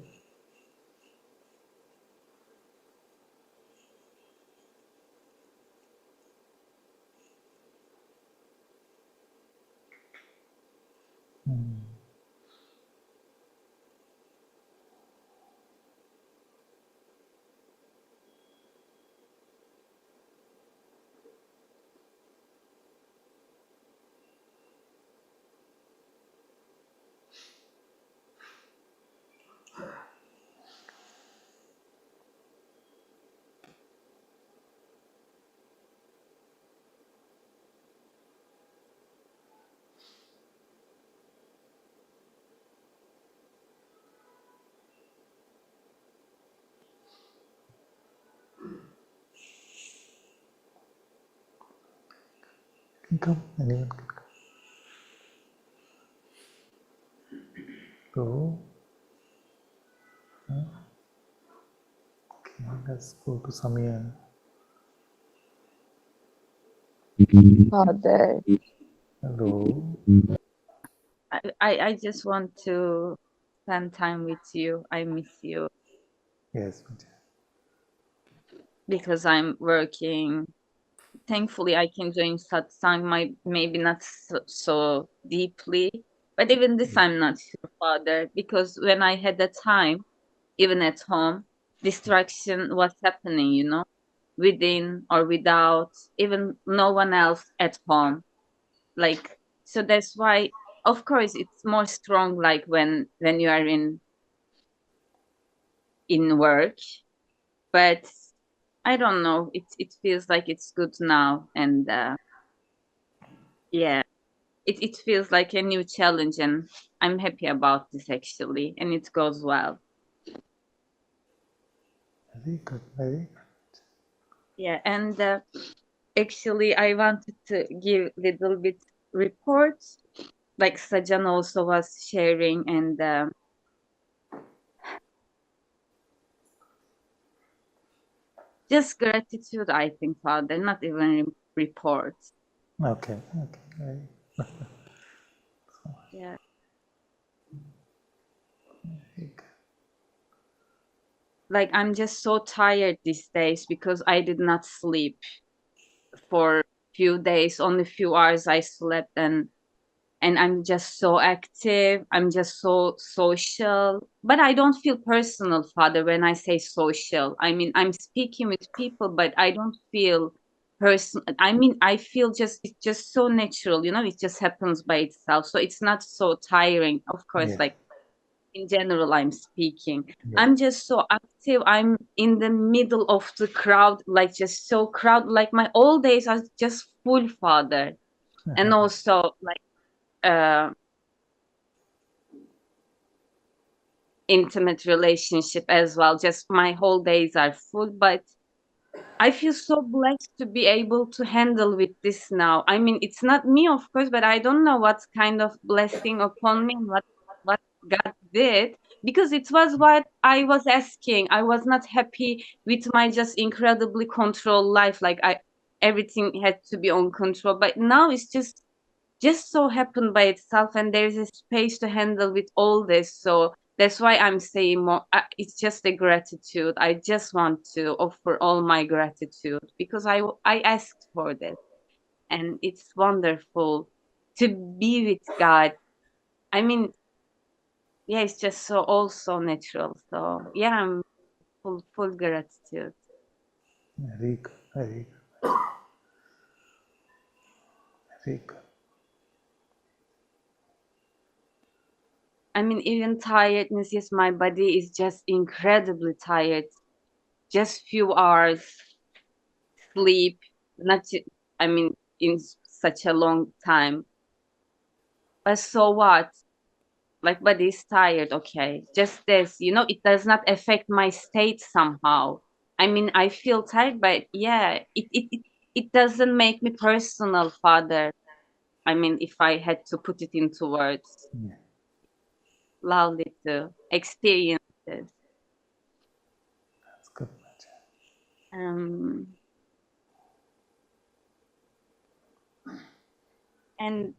can come, anyone can come. Go. Okay, let's go to Samia. Father, Hello. I just want to spend time with you. I miss you Yes, Vijay. because I'm working. Thankfully, I can join satsang, maybe not so deeply, but even this I'm not sure, Father, because when I had the time, even at home, distraction was happening, within or without, even no one else at home. Like, so that's why, of course, it's more strong, like when you are in work, but I don't know, it feels like it's good now, and yeah, it feels like a new challenge, and I'm happy about this actually, and it goes well. Very good, very good. Yeah, and actually I wanted to give little bit reports, like Sajan also was sharing, and just gratitude, I think, Father, not even reports. Okay, very Yeah. good. Like, I'm just so tired these days because I did not sleep for few days, only few hours I slept, and and I'm just so active. I'm just so social, but I don't feel personal, Father, when I say social. I mean, I'm speaking with people, but I don't feel person. I mean, I feel just, it's just so natural, you know, it just happens by itself. So it's not so tiring. Of course, Yeah. like in general, I'm speaking. Yeah. I'm just so active. I'm in the middle of the crowd, like just so crowd, like my all days are just full, Father. And also like, intimate relationship as well. Just my whole days are full, but I feel so blessed to be able to handle with this now. I mean, it's not me, of course, but I don't know what kind of blessing upon me and what God did, because it was what I was asking. I was not happy with my just incredibly controlled life. Like everything had to be on control, but now it's just so happened by itself, and there's a space to handle with all this. So that's why I'm saying more, it's just a gratitude. I just want to offer all my gratitude because I asked for this, and it's wonderful to be with God. I mean, yeah, it's just so all so natural. So yeah, I'm full gratitude. Very good. Very good. Very good. I mean, even tiredness, yes, my body is just incredibly tired. Just few hours sleep, not I mean, in such a long time. But so what? Like, body is tired, okay. Just this, you know, it does not affect my state somehow. I mean, I feel tired, but yeah, it doesn't make me personal, Father. I mean, if I had to put it into words, Yeah. lovely to experience this. That's good, Maja. And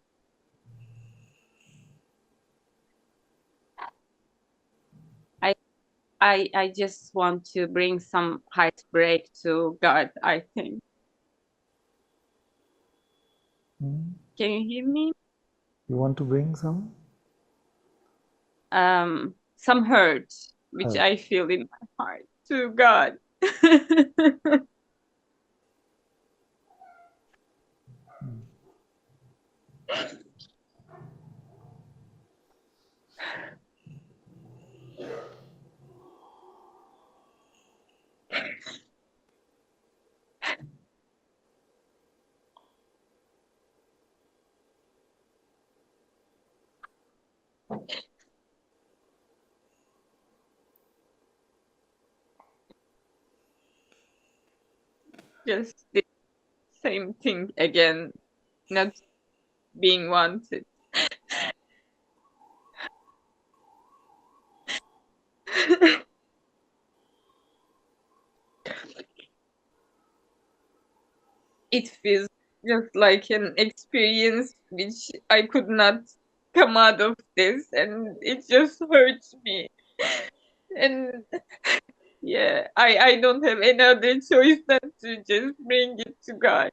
I just want to bring some heartbreak to God, I think. Can you hear me? You want to bring some? Some hurt, which Hurt. I feel in my heart to God. Just the same thing again, not being wanted. It feels just like an experience which I could not come out of this, and it just hurts me. And yeah, I don't have any other choice than to just bring it to God.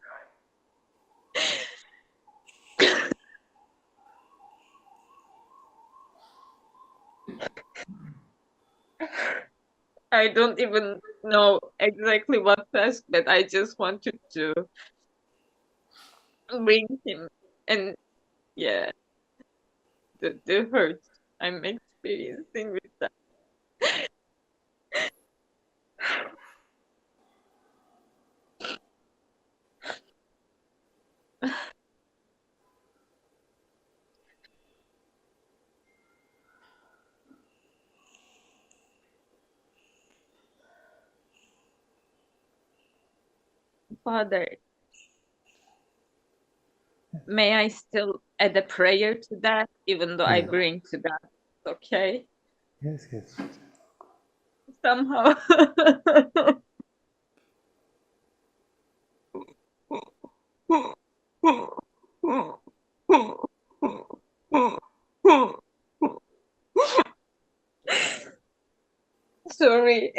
I don't even know exactly what to ask, but I just wanted to bring him. And yeah, the hurt I'm experiencing with that. Father, may I still add a prayer to that, even though I Yeah. bring to God? Okay? Yes, yes. Somehow. Sorry.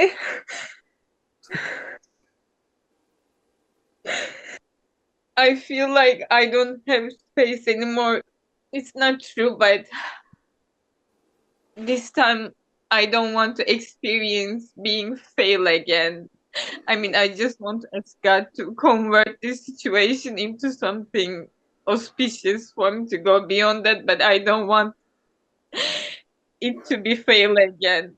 I feel like I don't have space anymore it's not true, but this time I don't want to experience being fail again. I mean, I just want to ask God to convert this situation into something auspicious for me to go beyond that, but I don't want it to be fail again.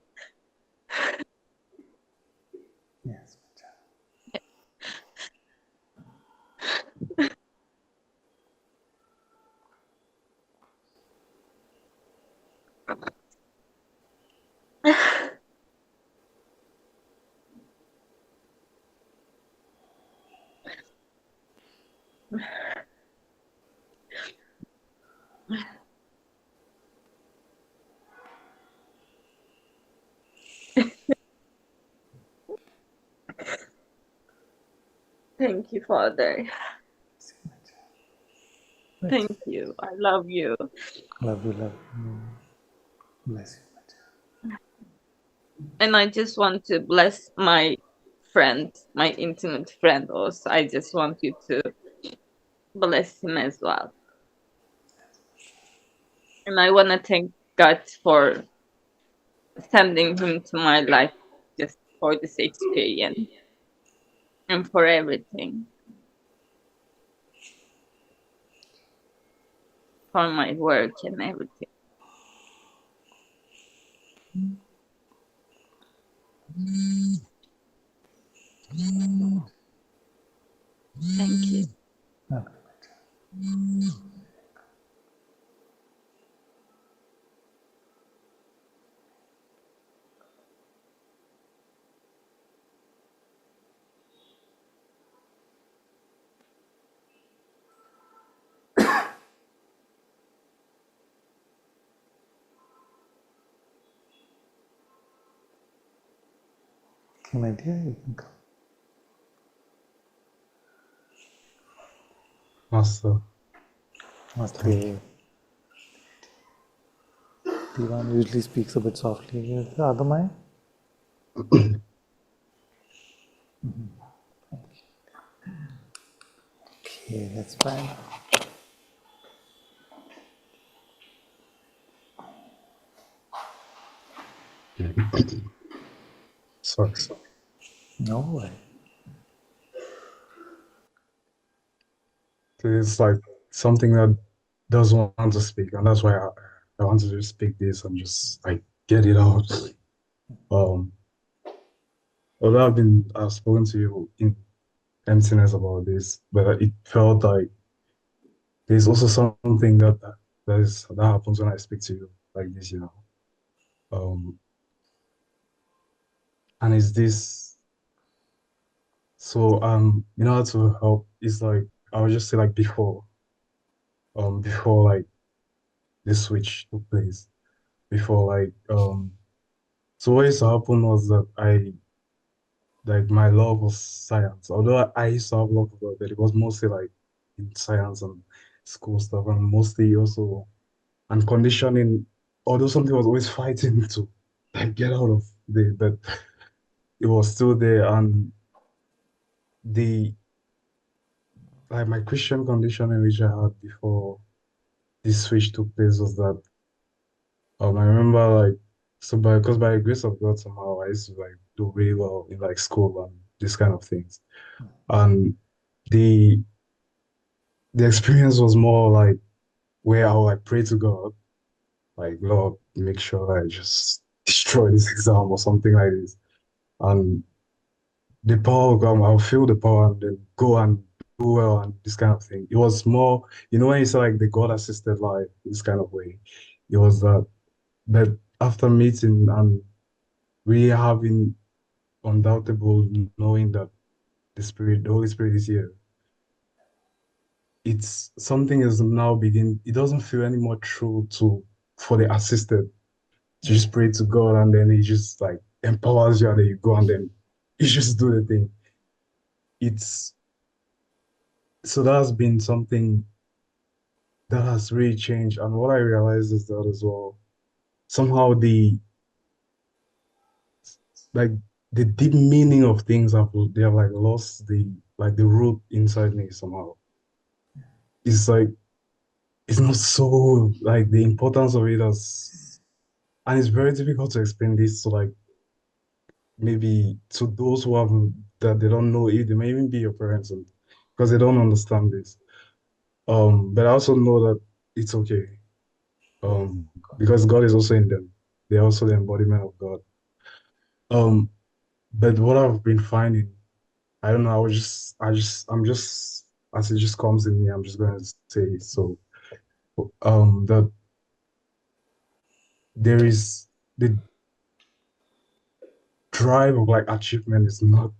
Yes, my child. Thank you, Father. Yes, my child. Thank you. I love you. Love you, love you. Bless you, my child. And I just want to bless my friend, my intimate friend also. I just want you to bless him as well. And I want to thank God for sending him to my life just for this experience and for everything, for my work and everything. Thank you. Love you, my child. My dear, you can come. Master. Namaste. Divan usually speaks a bit softly. Is the other mic? Okay, that's fine. Sorry. No way. It's like something that doesn't want to speak, and that's why I wanted to speak this and just like get it out. Although I've spoken to you in emptiness about this, but it felt like there's also something that happens when I speak to you like this, you know. And it's this. So you know how to help is like I would just say like before like this switch took place, before like so what used to happen was that like my love was science. Although I used to have love for God, but it was mostly like in science and school stuff, and mostly also and conditioning. Although something was always fighting to like get out of the, but it was still there. And the like my Christian conditioning, which I had before this switch took place, was that I remember like so because by the grace of God somehow I used to like do really well in like school and this kind of things. And the the experience was more like where I would like pray to God, like Lord, make sure I just destroy this exam or something like this. And the power will come, I'll feel the power and then go and do well and this kind of thing. It was more, you know, when you say like the God assisted life, this kind of way, it was that. But after meeting and really having undoubtable knowing that the Holy Spirit is here, it's something is now begin. It doesn't feel any more true to for the assisted to just pray to God and then He just like empowers you and then you go and then you just do the thing. It's so that's been something that has really changed. And what I realized is that as well, somehow like the deep meaning of things they have like lost the root inside me somehow. It's like it's not so like the importance of it as, and it's very difficult to explain this to like maybe to those who have that they don't know it. They may even be your parents, and because they don't understand this. But I also know that it's okay. Because God is also in them. They're also the embodiment of God. But what I've been finding, I don't know, I'm just, as it just comes in me, I'm just going to say it. So, that there is the drive of like achievement is not,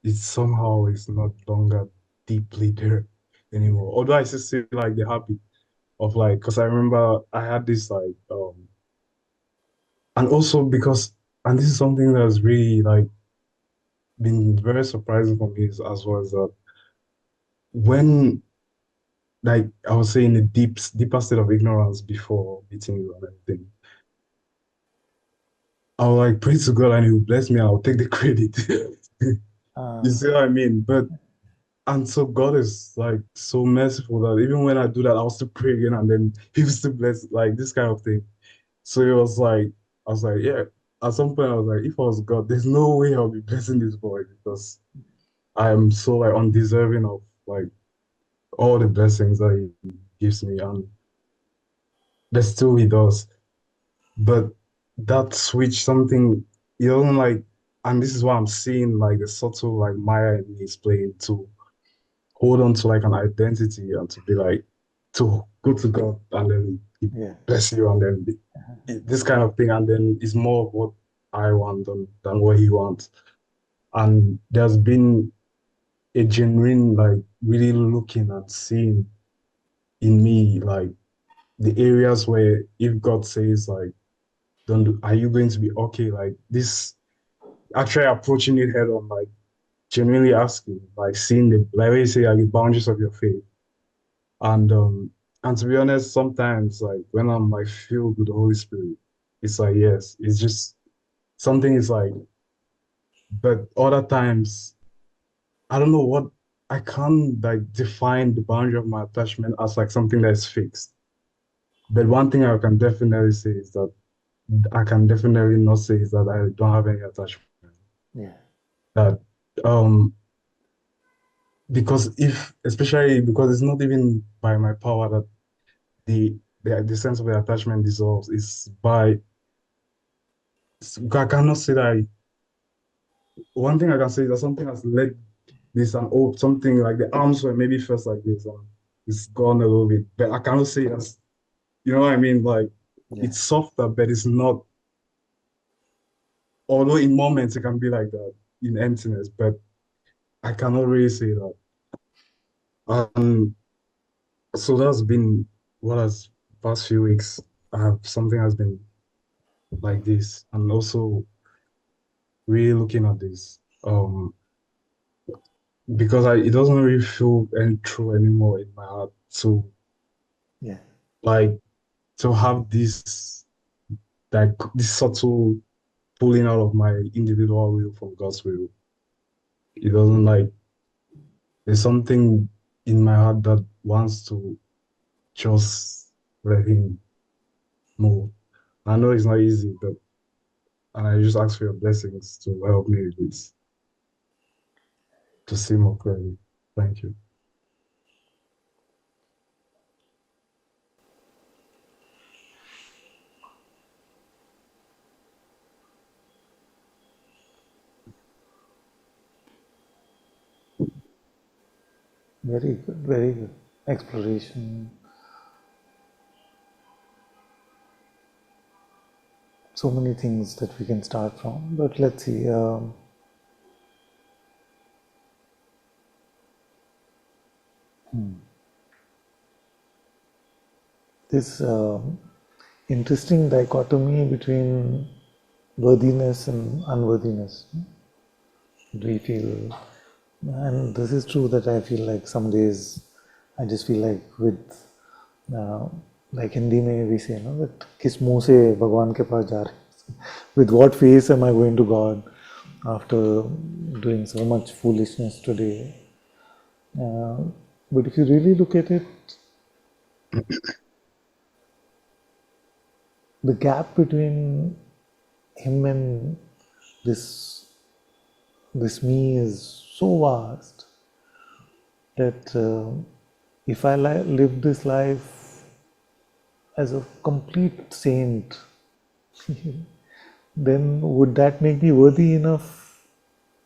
it's somehow is not longer deeply there anymore. Although I still see like the habit of like, because I remember I had this like, and also because, and this is something that's really like been very surprising for me as well as that when like I was saying the deeper state of ignorance before meeting you and everything, I'll like pray to God and He will bless me and I'll take the credit. You see what I mean? But and so God is like so merciful that even when I do that, I'll still pray again and then He will still bless like this kind of thing. So it was like I was like, yeah. At some point I was like, if I was God, there's no way I'll be blessing this boy because I am so like undeserving of like all the blessings that He gives me, and but still He does. But that switch, something you don't like, and this is what I'm seeing, like the subtle like Maya in me is playing to hold on to like an identity and to be like to go to God and then He bless you and then this kind of thing, and then it's more of what I want than what He wants. And there's been a genuine like really looking and seeing in me like the areas where if God says like don't do, are you going to be okay? Like this actually approaching it head on, like genuinely asking, like seeing the like when you say like the boundaries of your faith. And to be honest, sometimes like when I'm like filled with the Holy Spirit, it's like yes, it's just something is like, but other times I don't know what I can't like define the boundary of my attachment as like something that's fixed. But one thing I can definitely say is that I can definitely not say is that I don't have any attachment. That um because if especially because it's not even by my power that the sense of the attachment dissolves. It's by I cannot say that one thing I can say is that something has led this and oh something like the arms were maybe first like this and it's gone a little bit. But I cannot say that's you know what I mean? Like it's softer, but it's not, although in moments it can be like that in emptiness, but I cannot really say that. Um, so that's been what has past few weeks. I have something has been like this, and also really looking at this. Because it doesn't really feel any true anymore in my heart to like to have this like this subtle pulling out of my individual will from God's will. It doesn't like there's something in my heart that wants to just let Him move. I know it's not easy, but and I just ask for your blessings to help me with this, to see more clearly. Thank you. Very good exploration. So many things that we can start from, but let's see. This interesting dichotomy between worthiness and unworthiness. Do we feel, and this is true that I feel like some days I just feel like with like Hindi में we say no that किस मुंह से भगवान के पास जा रहे हैं? With what face am I going to God after doing so much foolishness today? But if you really look at it, the gap between him and this me is so vast that if I live this life as a complete saint, then would that make me worthy enough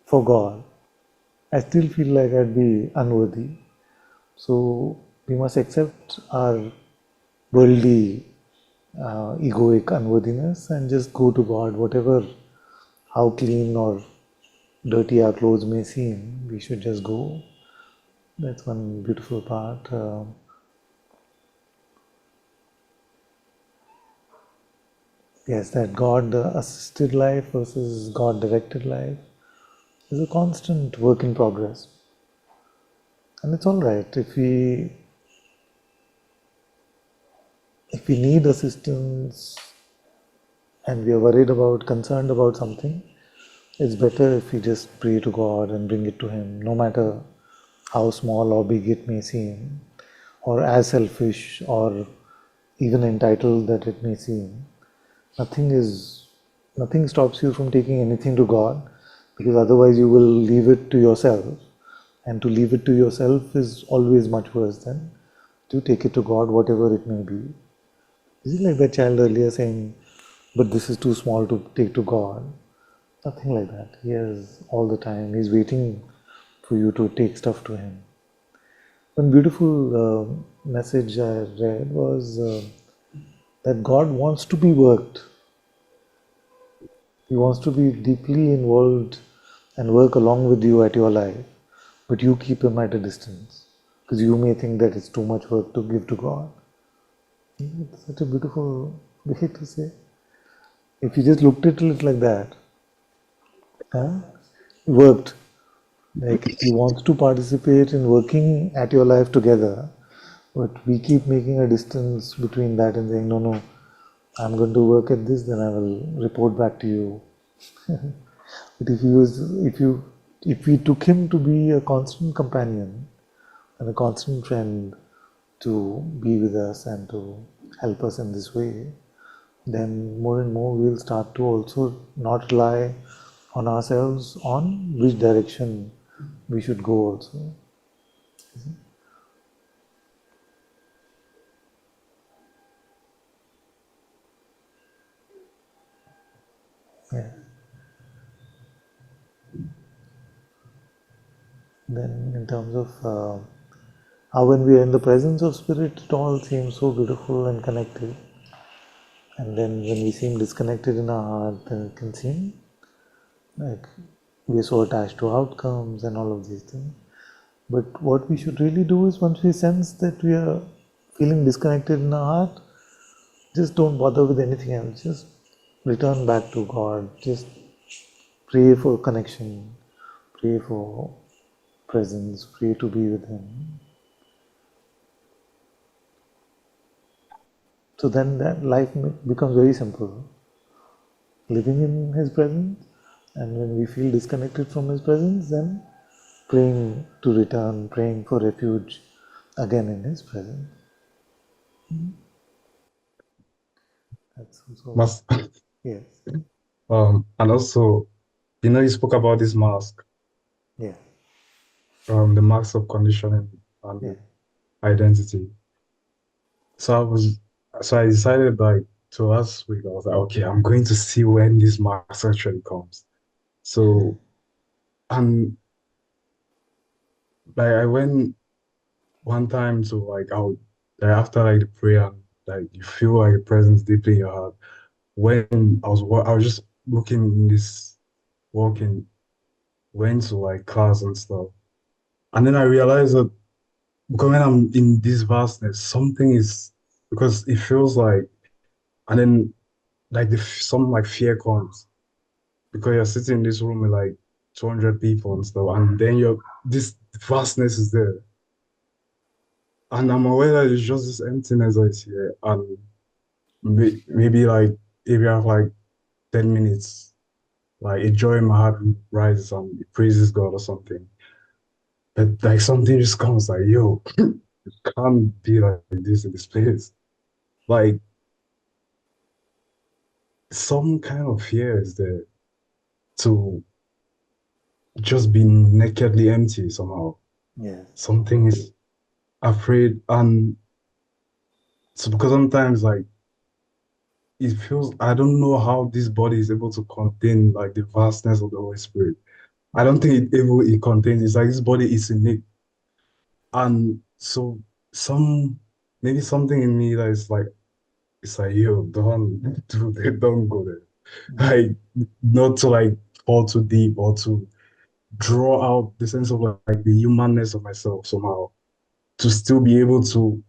for God? I still feel like I'd be unworthy. So we must accept our worldly, egoic unworthiness and just go to God. Whatever, how clean or dirty our clothes may seem, we should just go. That's one beautiful part. Yes, that God assisted life versus God directed life is a constant work in progress. And it's all right if we need assistance and we are concerned about something, it's better if we just pray to God and bring it to Him, no matter how small or big it may seem, or as selfish or even entitled that it may seem. Nothing stops you from taking anything to God, because otherwise you will leave it to yourself. And to leave it to yourself is always much worse than to take it to God, whatever it may be. Is it like that child earlier saying, but this is too small to take to God? Nothing like that. He has all the time. He's waiting for you to take stuff to Him. One beautiful message I read was that God wants to be worked. He wants to be deeply involved and work along with you at your life, but you keep Him at a distance because you may think that it's too much work to give to God. It's such a beautiful way to say. If you just looked at it like that, it worked. Like He wants to participate in working at your life together, but we keep making a distance between that and saying, no, I'm going to work at this, then I will report back to you. But if we took Him to be a constant companion and a constant friend to be with us and to help us in this way, then more and more we'll start to also not rely on ourselves on which direction we should go also. Yeah. Then in terms of how when we are in the presence of Spirit, it all seems so beautiful and connected. And then when we seem disconnected in our heart, then it can seem like we are so attached to outcomes and all of these things. But what we should really do is, once we sense that we are feeling disconnected in our heart, just don't bother with anything else. Just return back to God. Just pray for connection. Pray for presence. Pray to be with Him. So then that life becomes very simple. Living in His presence, and when we feel disconnected from His presence, then praying to return, praying for refuge again in His presence. That's also, Mas- yes, and also, you spoke about this mask, yeah, the mask of conditioning and yeah. identity. So I decided like to last week, I was like, okay, I'm going to see when this mask actually comes. So, and like I went one time to like out after like the prayer, like you feel like a presence deeply in your heart. When I was just looking in this walking, went to like class and stuff, and then I realized that because when I'm in this vastness, something is because it feels like, and then like some like fear comes because you're sitting in this room with like 200 people and stuff, and then this vastness is there, and I'm aware that it's just this emptiness that's here, and maybe like if you have like 10 minutes, like a joy in my heart rises and it praises God or something. But like something just comes like, yo, it can't be like this in this place. Like some kind of fear is there to just be nakedly empty somehow. Yes. Something is afraid, and so because sometimes like it feels I don't know how this body is able to contain like the vastness of the Holy Spirit. I don't think it contains. It's like this body is in it, and so some maybe something in me that is like it's like yo, don't do that, don't go there. Like not to like fall too deep or to draw out the sense of like the humanness of myself somehow to still be able to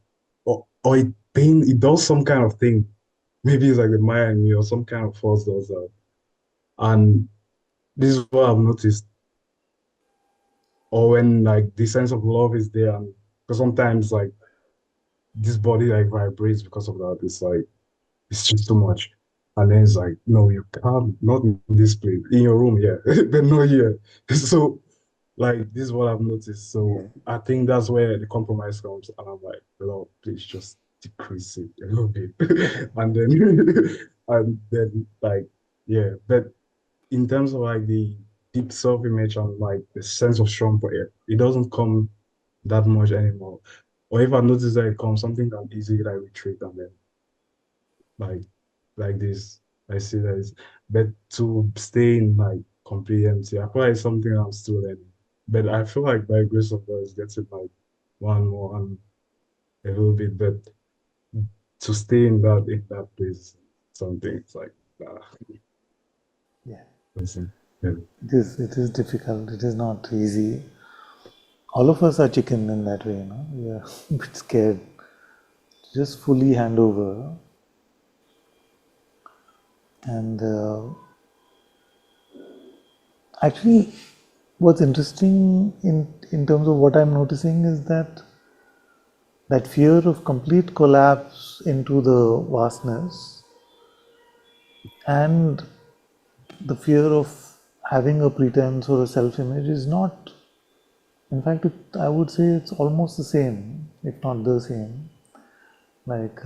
or it does some kind of thing. Maybe it's like the Maya in me or some kind of force does that. And this is what I've noticed. Or when like the sense of love is there, and because sometimes like this body like vibrates because of that. It's like it's just too much. And then it's like, no, you can't, not in this place, in your room, yeah, but not here. So like this is what I've noticed. So I think that's where the compromise comes. And I'm like, Lord, please just decrease it a little bit. And then and then like, yeah. But in terms of like the deep self-image and like the sense of strong prayer, it doesn't come that much anymore. Or if I notice that it comes, something that easily like retreat and then like like this, I see that is but to stay in like complete empty, I feel like it's something I'm still learning. But I feel like by the grace of God it's getting like one more and a little bit, but to stay in that place, something it's like Yeah. listen, yeah. It is difficult. It is not easy. All of us are chicken in that way, We are a bit scared. Just fully hand over. And actually, what's interesting in terms of what I'm noticing is that fear of complete collapse into the vastness and the fear of having a pretense or a self-image is not, in fact, I would say it's almost the same, if not the same. Like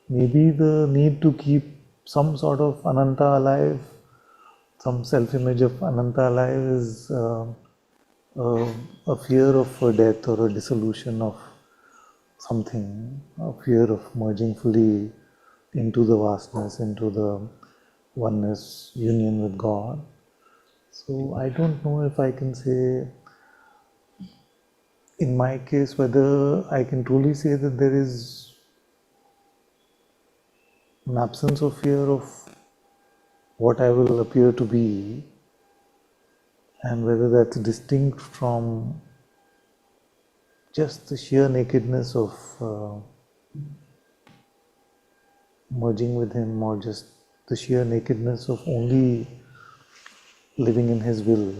maybe the need to keep some sort of Ananta alive, some self-image of Ananta alive is a fear of death or a dissolution of something, a fear of merging fully into the vastness, into the oneness, union with God. So I don't know if I can say, in my case, whether I can truly say that there is an absence of fear of what I will appear to be, and whether that's distinct from just the sheer nakedness of merging with Him, or just the sheer nakedness of only living in His will.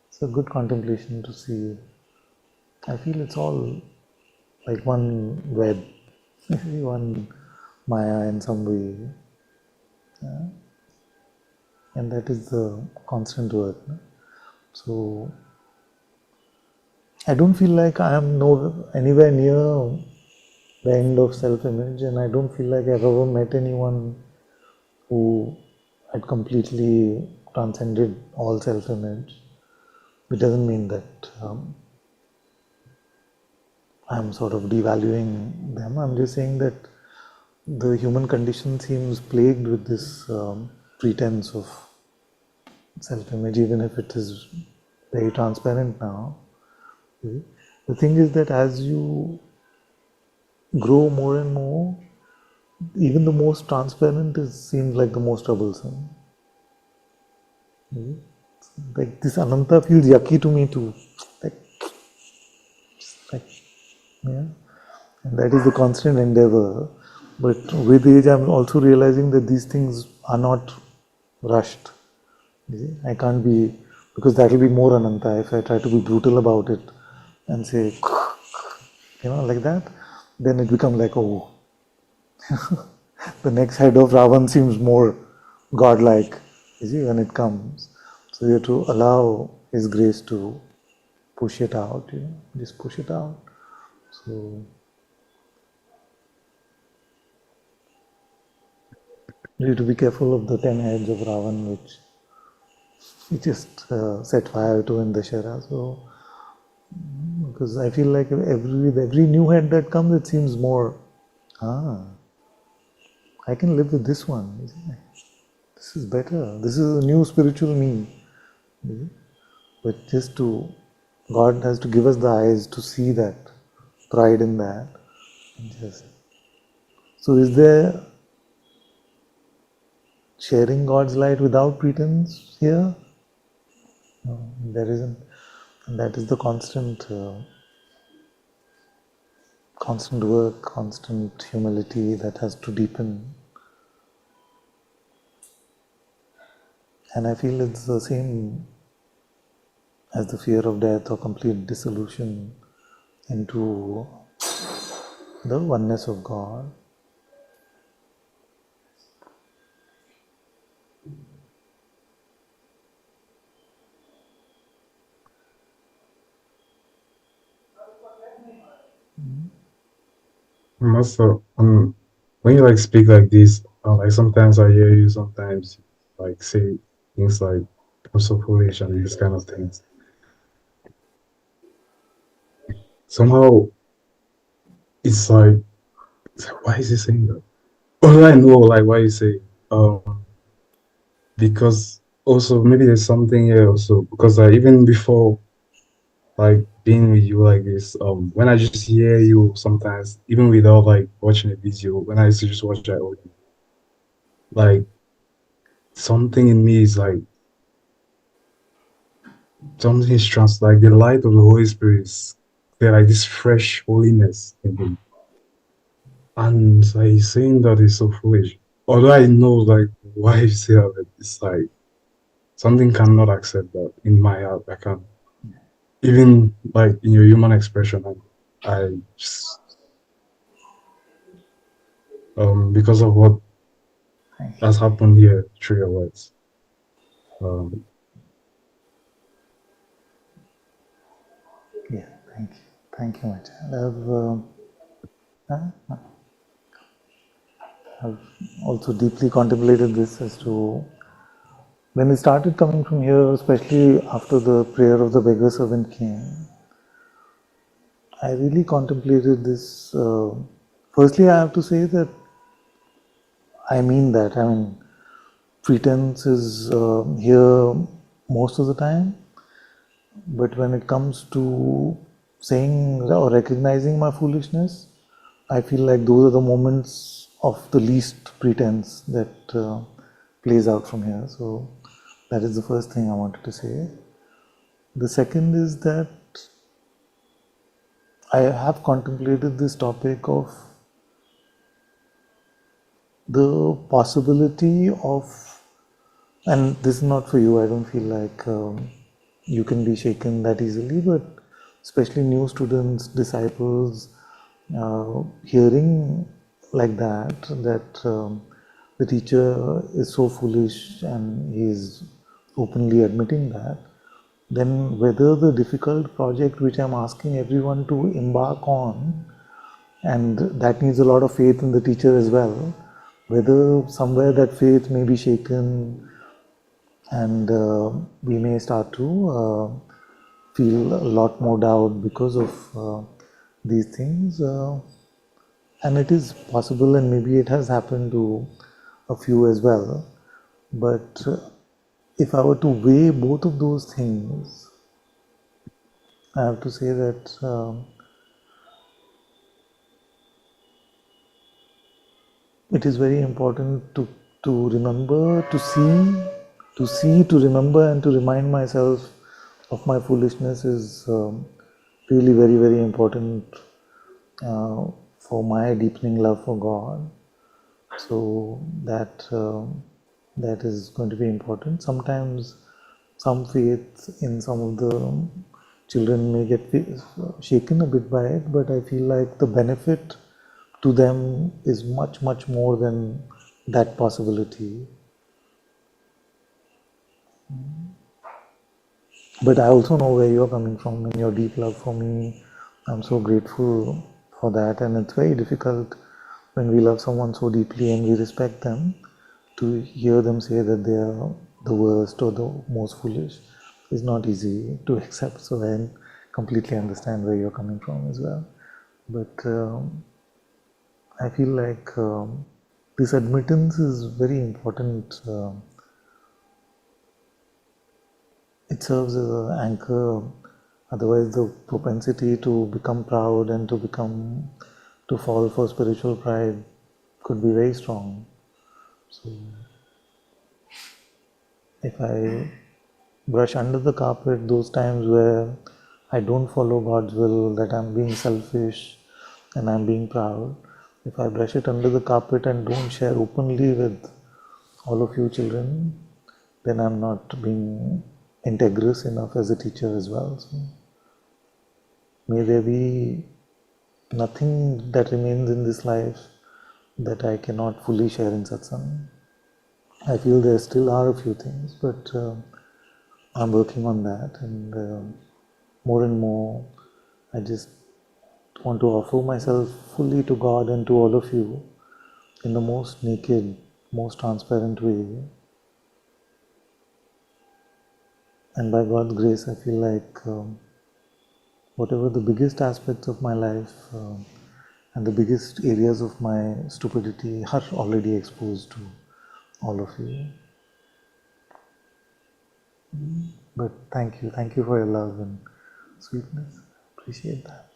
It's a good contemplation to see. I feel it's all like one web, one Maya in some way, and that is the constant work. So I don't feel like I am anywhere near the end of self-image, and I don't feel like I've ever met anyone who had completely transcended all self-image. It doesn't mean that I'm sort of devaluing them. I'm just saying that the human condition seems plagued with this pretense of self-image, even if it is very transparent now. The thing is that as you grow more and more, even the most transparent seems like the most troublesome. Like this Ananta feels yucky to me too. Like, yeah. And that is the constant endeavor. But with age, I'm also realizing that these things are not rushed. I can't be, because that will be more Ananta if I try to be brutal about it and say, like that, then it becomes like, oh, the next head of Ravan seems more godlike, when it comes. So you have to allow His grace to push it out, just push it out. So We need to be careful of the 10 heads of Ravan, which he just set fire to in Dashera. So, because I feel like with every new head that comes, it seems more, I can live with this one. Isn't it? This is better. This is a new spiritual me. But just to, God has to give us the eyes to see that, pride in that. Just, so is there sharing God's light without pretense here? No, there isn't. And that is the constant work, constant humility that has to deepen. And I feel it's the same as the fear of death or complete dissolution into the oneness of God. Master, when you like speak like this, like sometimes I hear you, sometimes like say things like I'm so foolish and these kind of things. Somehow it's like why is he saying that? All I know, like why you say, because also maybe there's something here also because even before like being with you like this, when I just hear you sometimes, even without like watching a video, when I used to just watch that audio, like something in me is like something is like the light of the Holy Spirit is there, like this fresh holiness in him. And like he's saying that is so foolish. Although I know like why you say that, it's like something cannot accept that in my heart. I can't. Even like in your human expression, I just because of what has happened here through your words. Yeah, thank you. Thank you, my child. I've also deeply contemplated this as to when it started coming from here, especially after the prayer of the beggar servant came, I really contemplated this. Firstly, I have to say that I mean that. I mean, pretense is here most of the time, but when it comes to saying or recognizing my foolishness, I feel like those are the moments of the least pretense that plays out from here. So that is the first thing I wanted to say. The second is that I have contemplated this topic of the possibility of, and this is not for you, I don't feel like you can be shaken that easily, but especially new students, disciples, hearing like that the teacher is so foolish and he is openly admitting that, then whether the difficult project which I'm asking everyone to embark on, and that needs a lot of faith in the teacher as well, whether somewhere that faith may be shaken and we may start to feel a lot more doubt because of these things. And it is possible, and maybe it has happened to a few as well. But if I were to weigh both of those things, I have to say that it is very important to remember, to remember, and to remind myself of my foolishness is really very, very important uh, for my deepening love for God. So that is going to be important. Sometimes some faith in some of the children may get shaken a bit by it, but I feel like the benefit to them is much, much more than that possibility. But I also know where you're coming from and your deep love for me. I'm so grateful for that, and it's very difficult when we love someone so deeply and we respect them to hear them say that they are the worst or the most foolish is not easy to accept. So I completely understand where you're coming from as well. But I feel like this admittance is very important. It serves as an anchor. Otherwise, the propensity to become proud and to fall for spiritual pride could be very strong. So, if I brush under the carpet those times where I don't follow God's will, that I'm being selfish and I'm being proud, if I brush it under the carpet and don't share openly with all of you children, then I'm not being integrous enough as a teacher as well. So may there be nothing that remains in this life that I cannot fully share in satsang. I feel there still are a few things, but I'm working on that, and more and more I just want to offer myself fully to God and to all of you in the most naked, most transparent way. And by God's grace, I feel like whatever the biggest aspects of my life and the biggest areas of my stupidity are already exposed to all of you. But thank you for your love and sweetness. Appreciate that.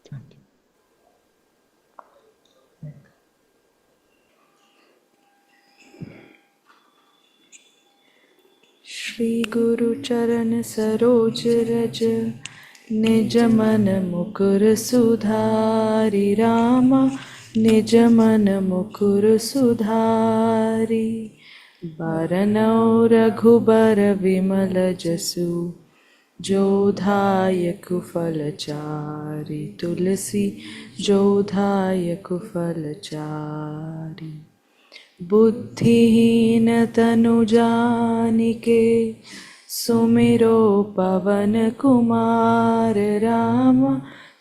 Thank you. Shri गुरु चरण सरोज रज निज मन मुकुर सुधारि राम निज मन मुकुर सुधारि बरनौ रघुबर विमल जसु जो धायक फल चारि तुलसी जो धायक फल चारि बुद्धिहीन तनु जानिके सुमिरो पवन कुमार राम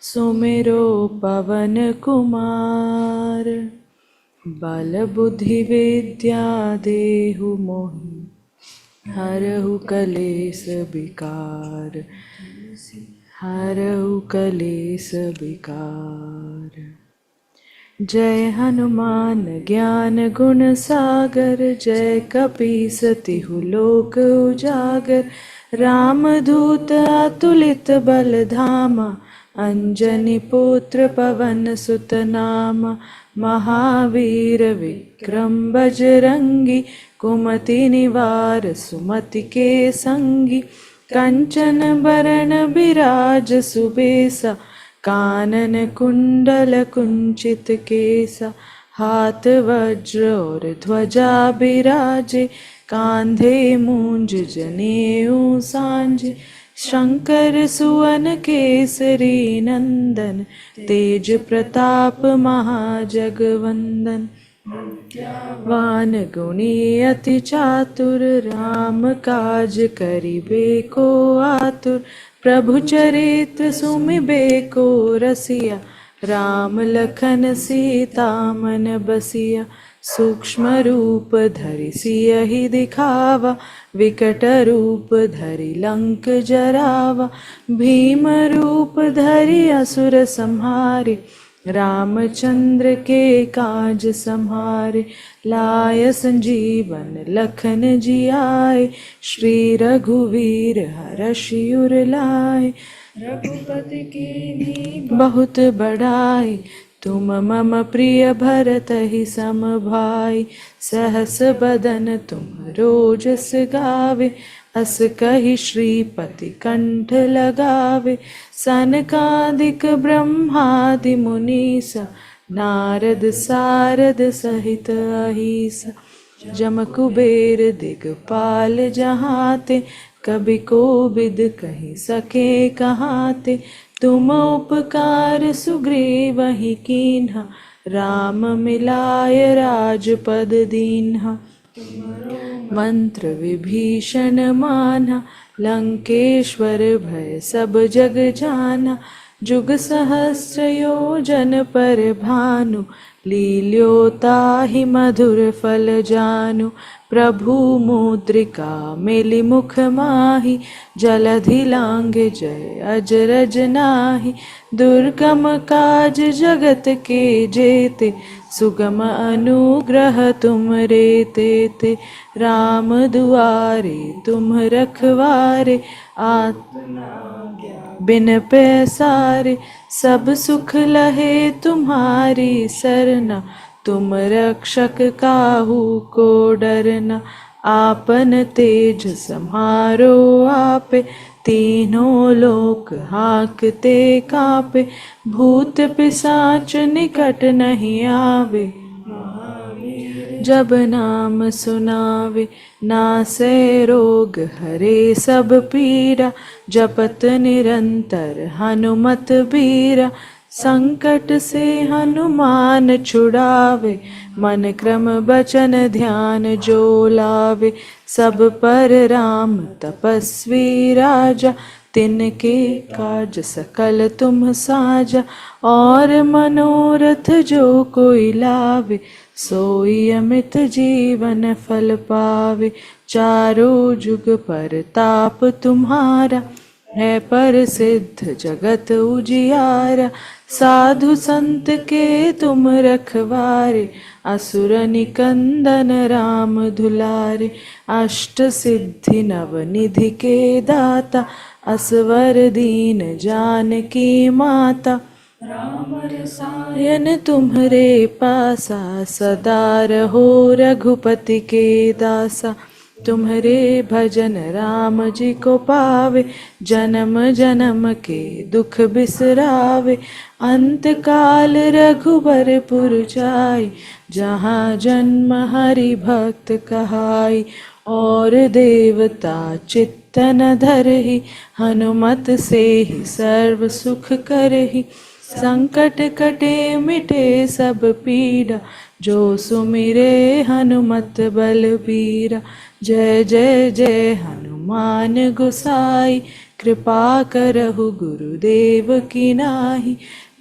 सुमिरो पवन कुमार बल बुद्धि विद्या देहु मोहि हरहु कलेस विकार हरहु कलेस विकार। जय हनुमान ज्ञान गुण सागर जय कपीस तिहु लोक उजागर रामदूत अतुलित बल धामा अंजनी पुत्र पवन सुत नामा महावीर विक्रम बजरंगी कुमति निवार सुमति के संगी कंचन बरन बिराज सुबेसा कानन कुंडल कुंचित केसा हाथ वज्र और ध्वजा बिराजे कांधे मूंज जनेऊ सांझे शंकर सुवन केसरी नंदन तेज प्रताप महाजगवंदन वान गुणी अति चातुर राम काज करिबे को आतुर प्रभु चरित्र सुमिबे को रसिया राम लखन सीता मन बसिया सूक्ष्म रूप धरि सियहि दिखावा विकट रूप धरि लंक जरावा भीम रूप धरि असुर संहारे रामचंद्र के काज संहारे लाय संजीवन लखन जियाए श्री रघुवीर हर्षि उर लाए रघुपति की बहुत बड़ाई तुम मम प्रिय भरत ही सम भाई सहस बदन तुम रोजस गावे अस कहि श्रीपति कंठ लगावे सनकादिक ब्रह्मादि मुनीसा नारद सारद सहित अहिसा जम कुबेर दिगपाल जहाते कभी कोविद कहि सके कहाते तुम उपकार सुग्रीवहि कीन्हा राम मिलाय राजपद दीन्हा मंत्र विभीषण माना लंकेश्वर भय सब जग जाना जुग सहस्र योजन पर भानु लील्योताहि मधुर फल जानु प्रभु मुद्रिका मिली मुख माहि जलधि लांघे जय अजरज नाही दुर्गम काज जगत के जेते सुगम अनुग्रह तुम रे तेते राम दुआरे तुम रखवारे बिन पैसारे सब सुख लहे तुम्हारी सरना तुम रक्षक काहू को डरना आपन तेज सम्हारो आपे तीनों लोक हाँकते कापे भूत पिशाच निकट नहीं आवे जब नाम सुनावे नासै रोग हरे सब पीड़ा जपत निरंतर हनुमत बीरा संकट से हनुमान छुड़ावे मन क्रम बचन ध्यान जो लावे सब पर राम तपस्वी राजा तिनके काज सकल तुम साजा और मनोरथ जो कोई लावे सोई अमित जीवन फल पावे चारों जुग पर ताप तुम्हारा है पर सिद्ध जगत उजियारा साधु संत के तुम रखवारे असुर निकंदन राम दुलारे अष्ट सिद्धि नव निधि के दाता असवर दीन जानकी माता राम रसायन तुम्हरे पासा सदा रहो रघुपति के दासा तुम्हारे भजन राम जी को पावे जन्म जन्म के दुख बिसरावे अंत काल रघुबरपुर जाई जहाँ जन्म हरि भक्त कहाई और देवता चित्तन धरहि हनुमत से ही सर्व सुख करहि संकट कटे मिटे सब पीड़ा जो सुमिरे हनुमत बलबीरा जय जय जय हनुमान गोसाई कृपा करहु गुरुदेव की नाहि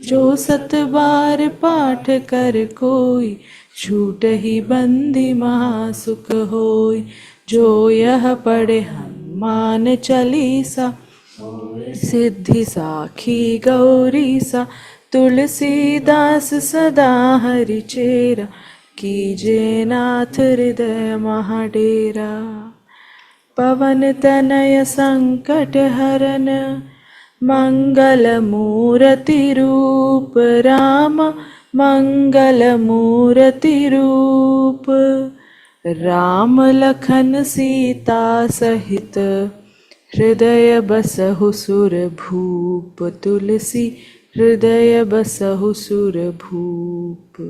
जो सत बार पाठ कर कोई छूट ही बंदी महासुख होई जो यह पढ़े हनुमान चालीसा सिद्धि साखी गौरी सा तुलसीदास सदा हरि चेरा कीजे नाथ हृदय महाडेरा पवन तनय संकट हरन मंगल मूर्ति रूप राम मंगल मूर्ति रूप राम लखन सीता सहित हृदय बसहु सुर भूप तुलसी हृदय बसहु सुर भूप।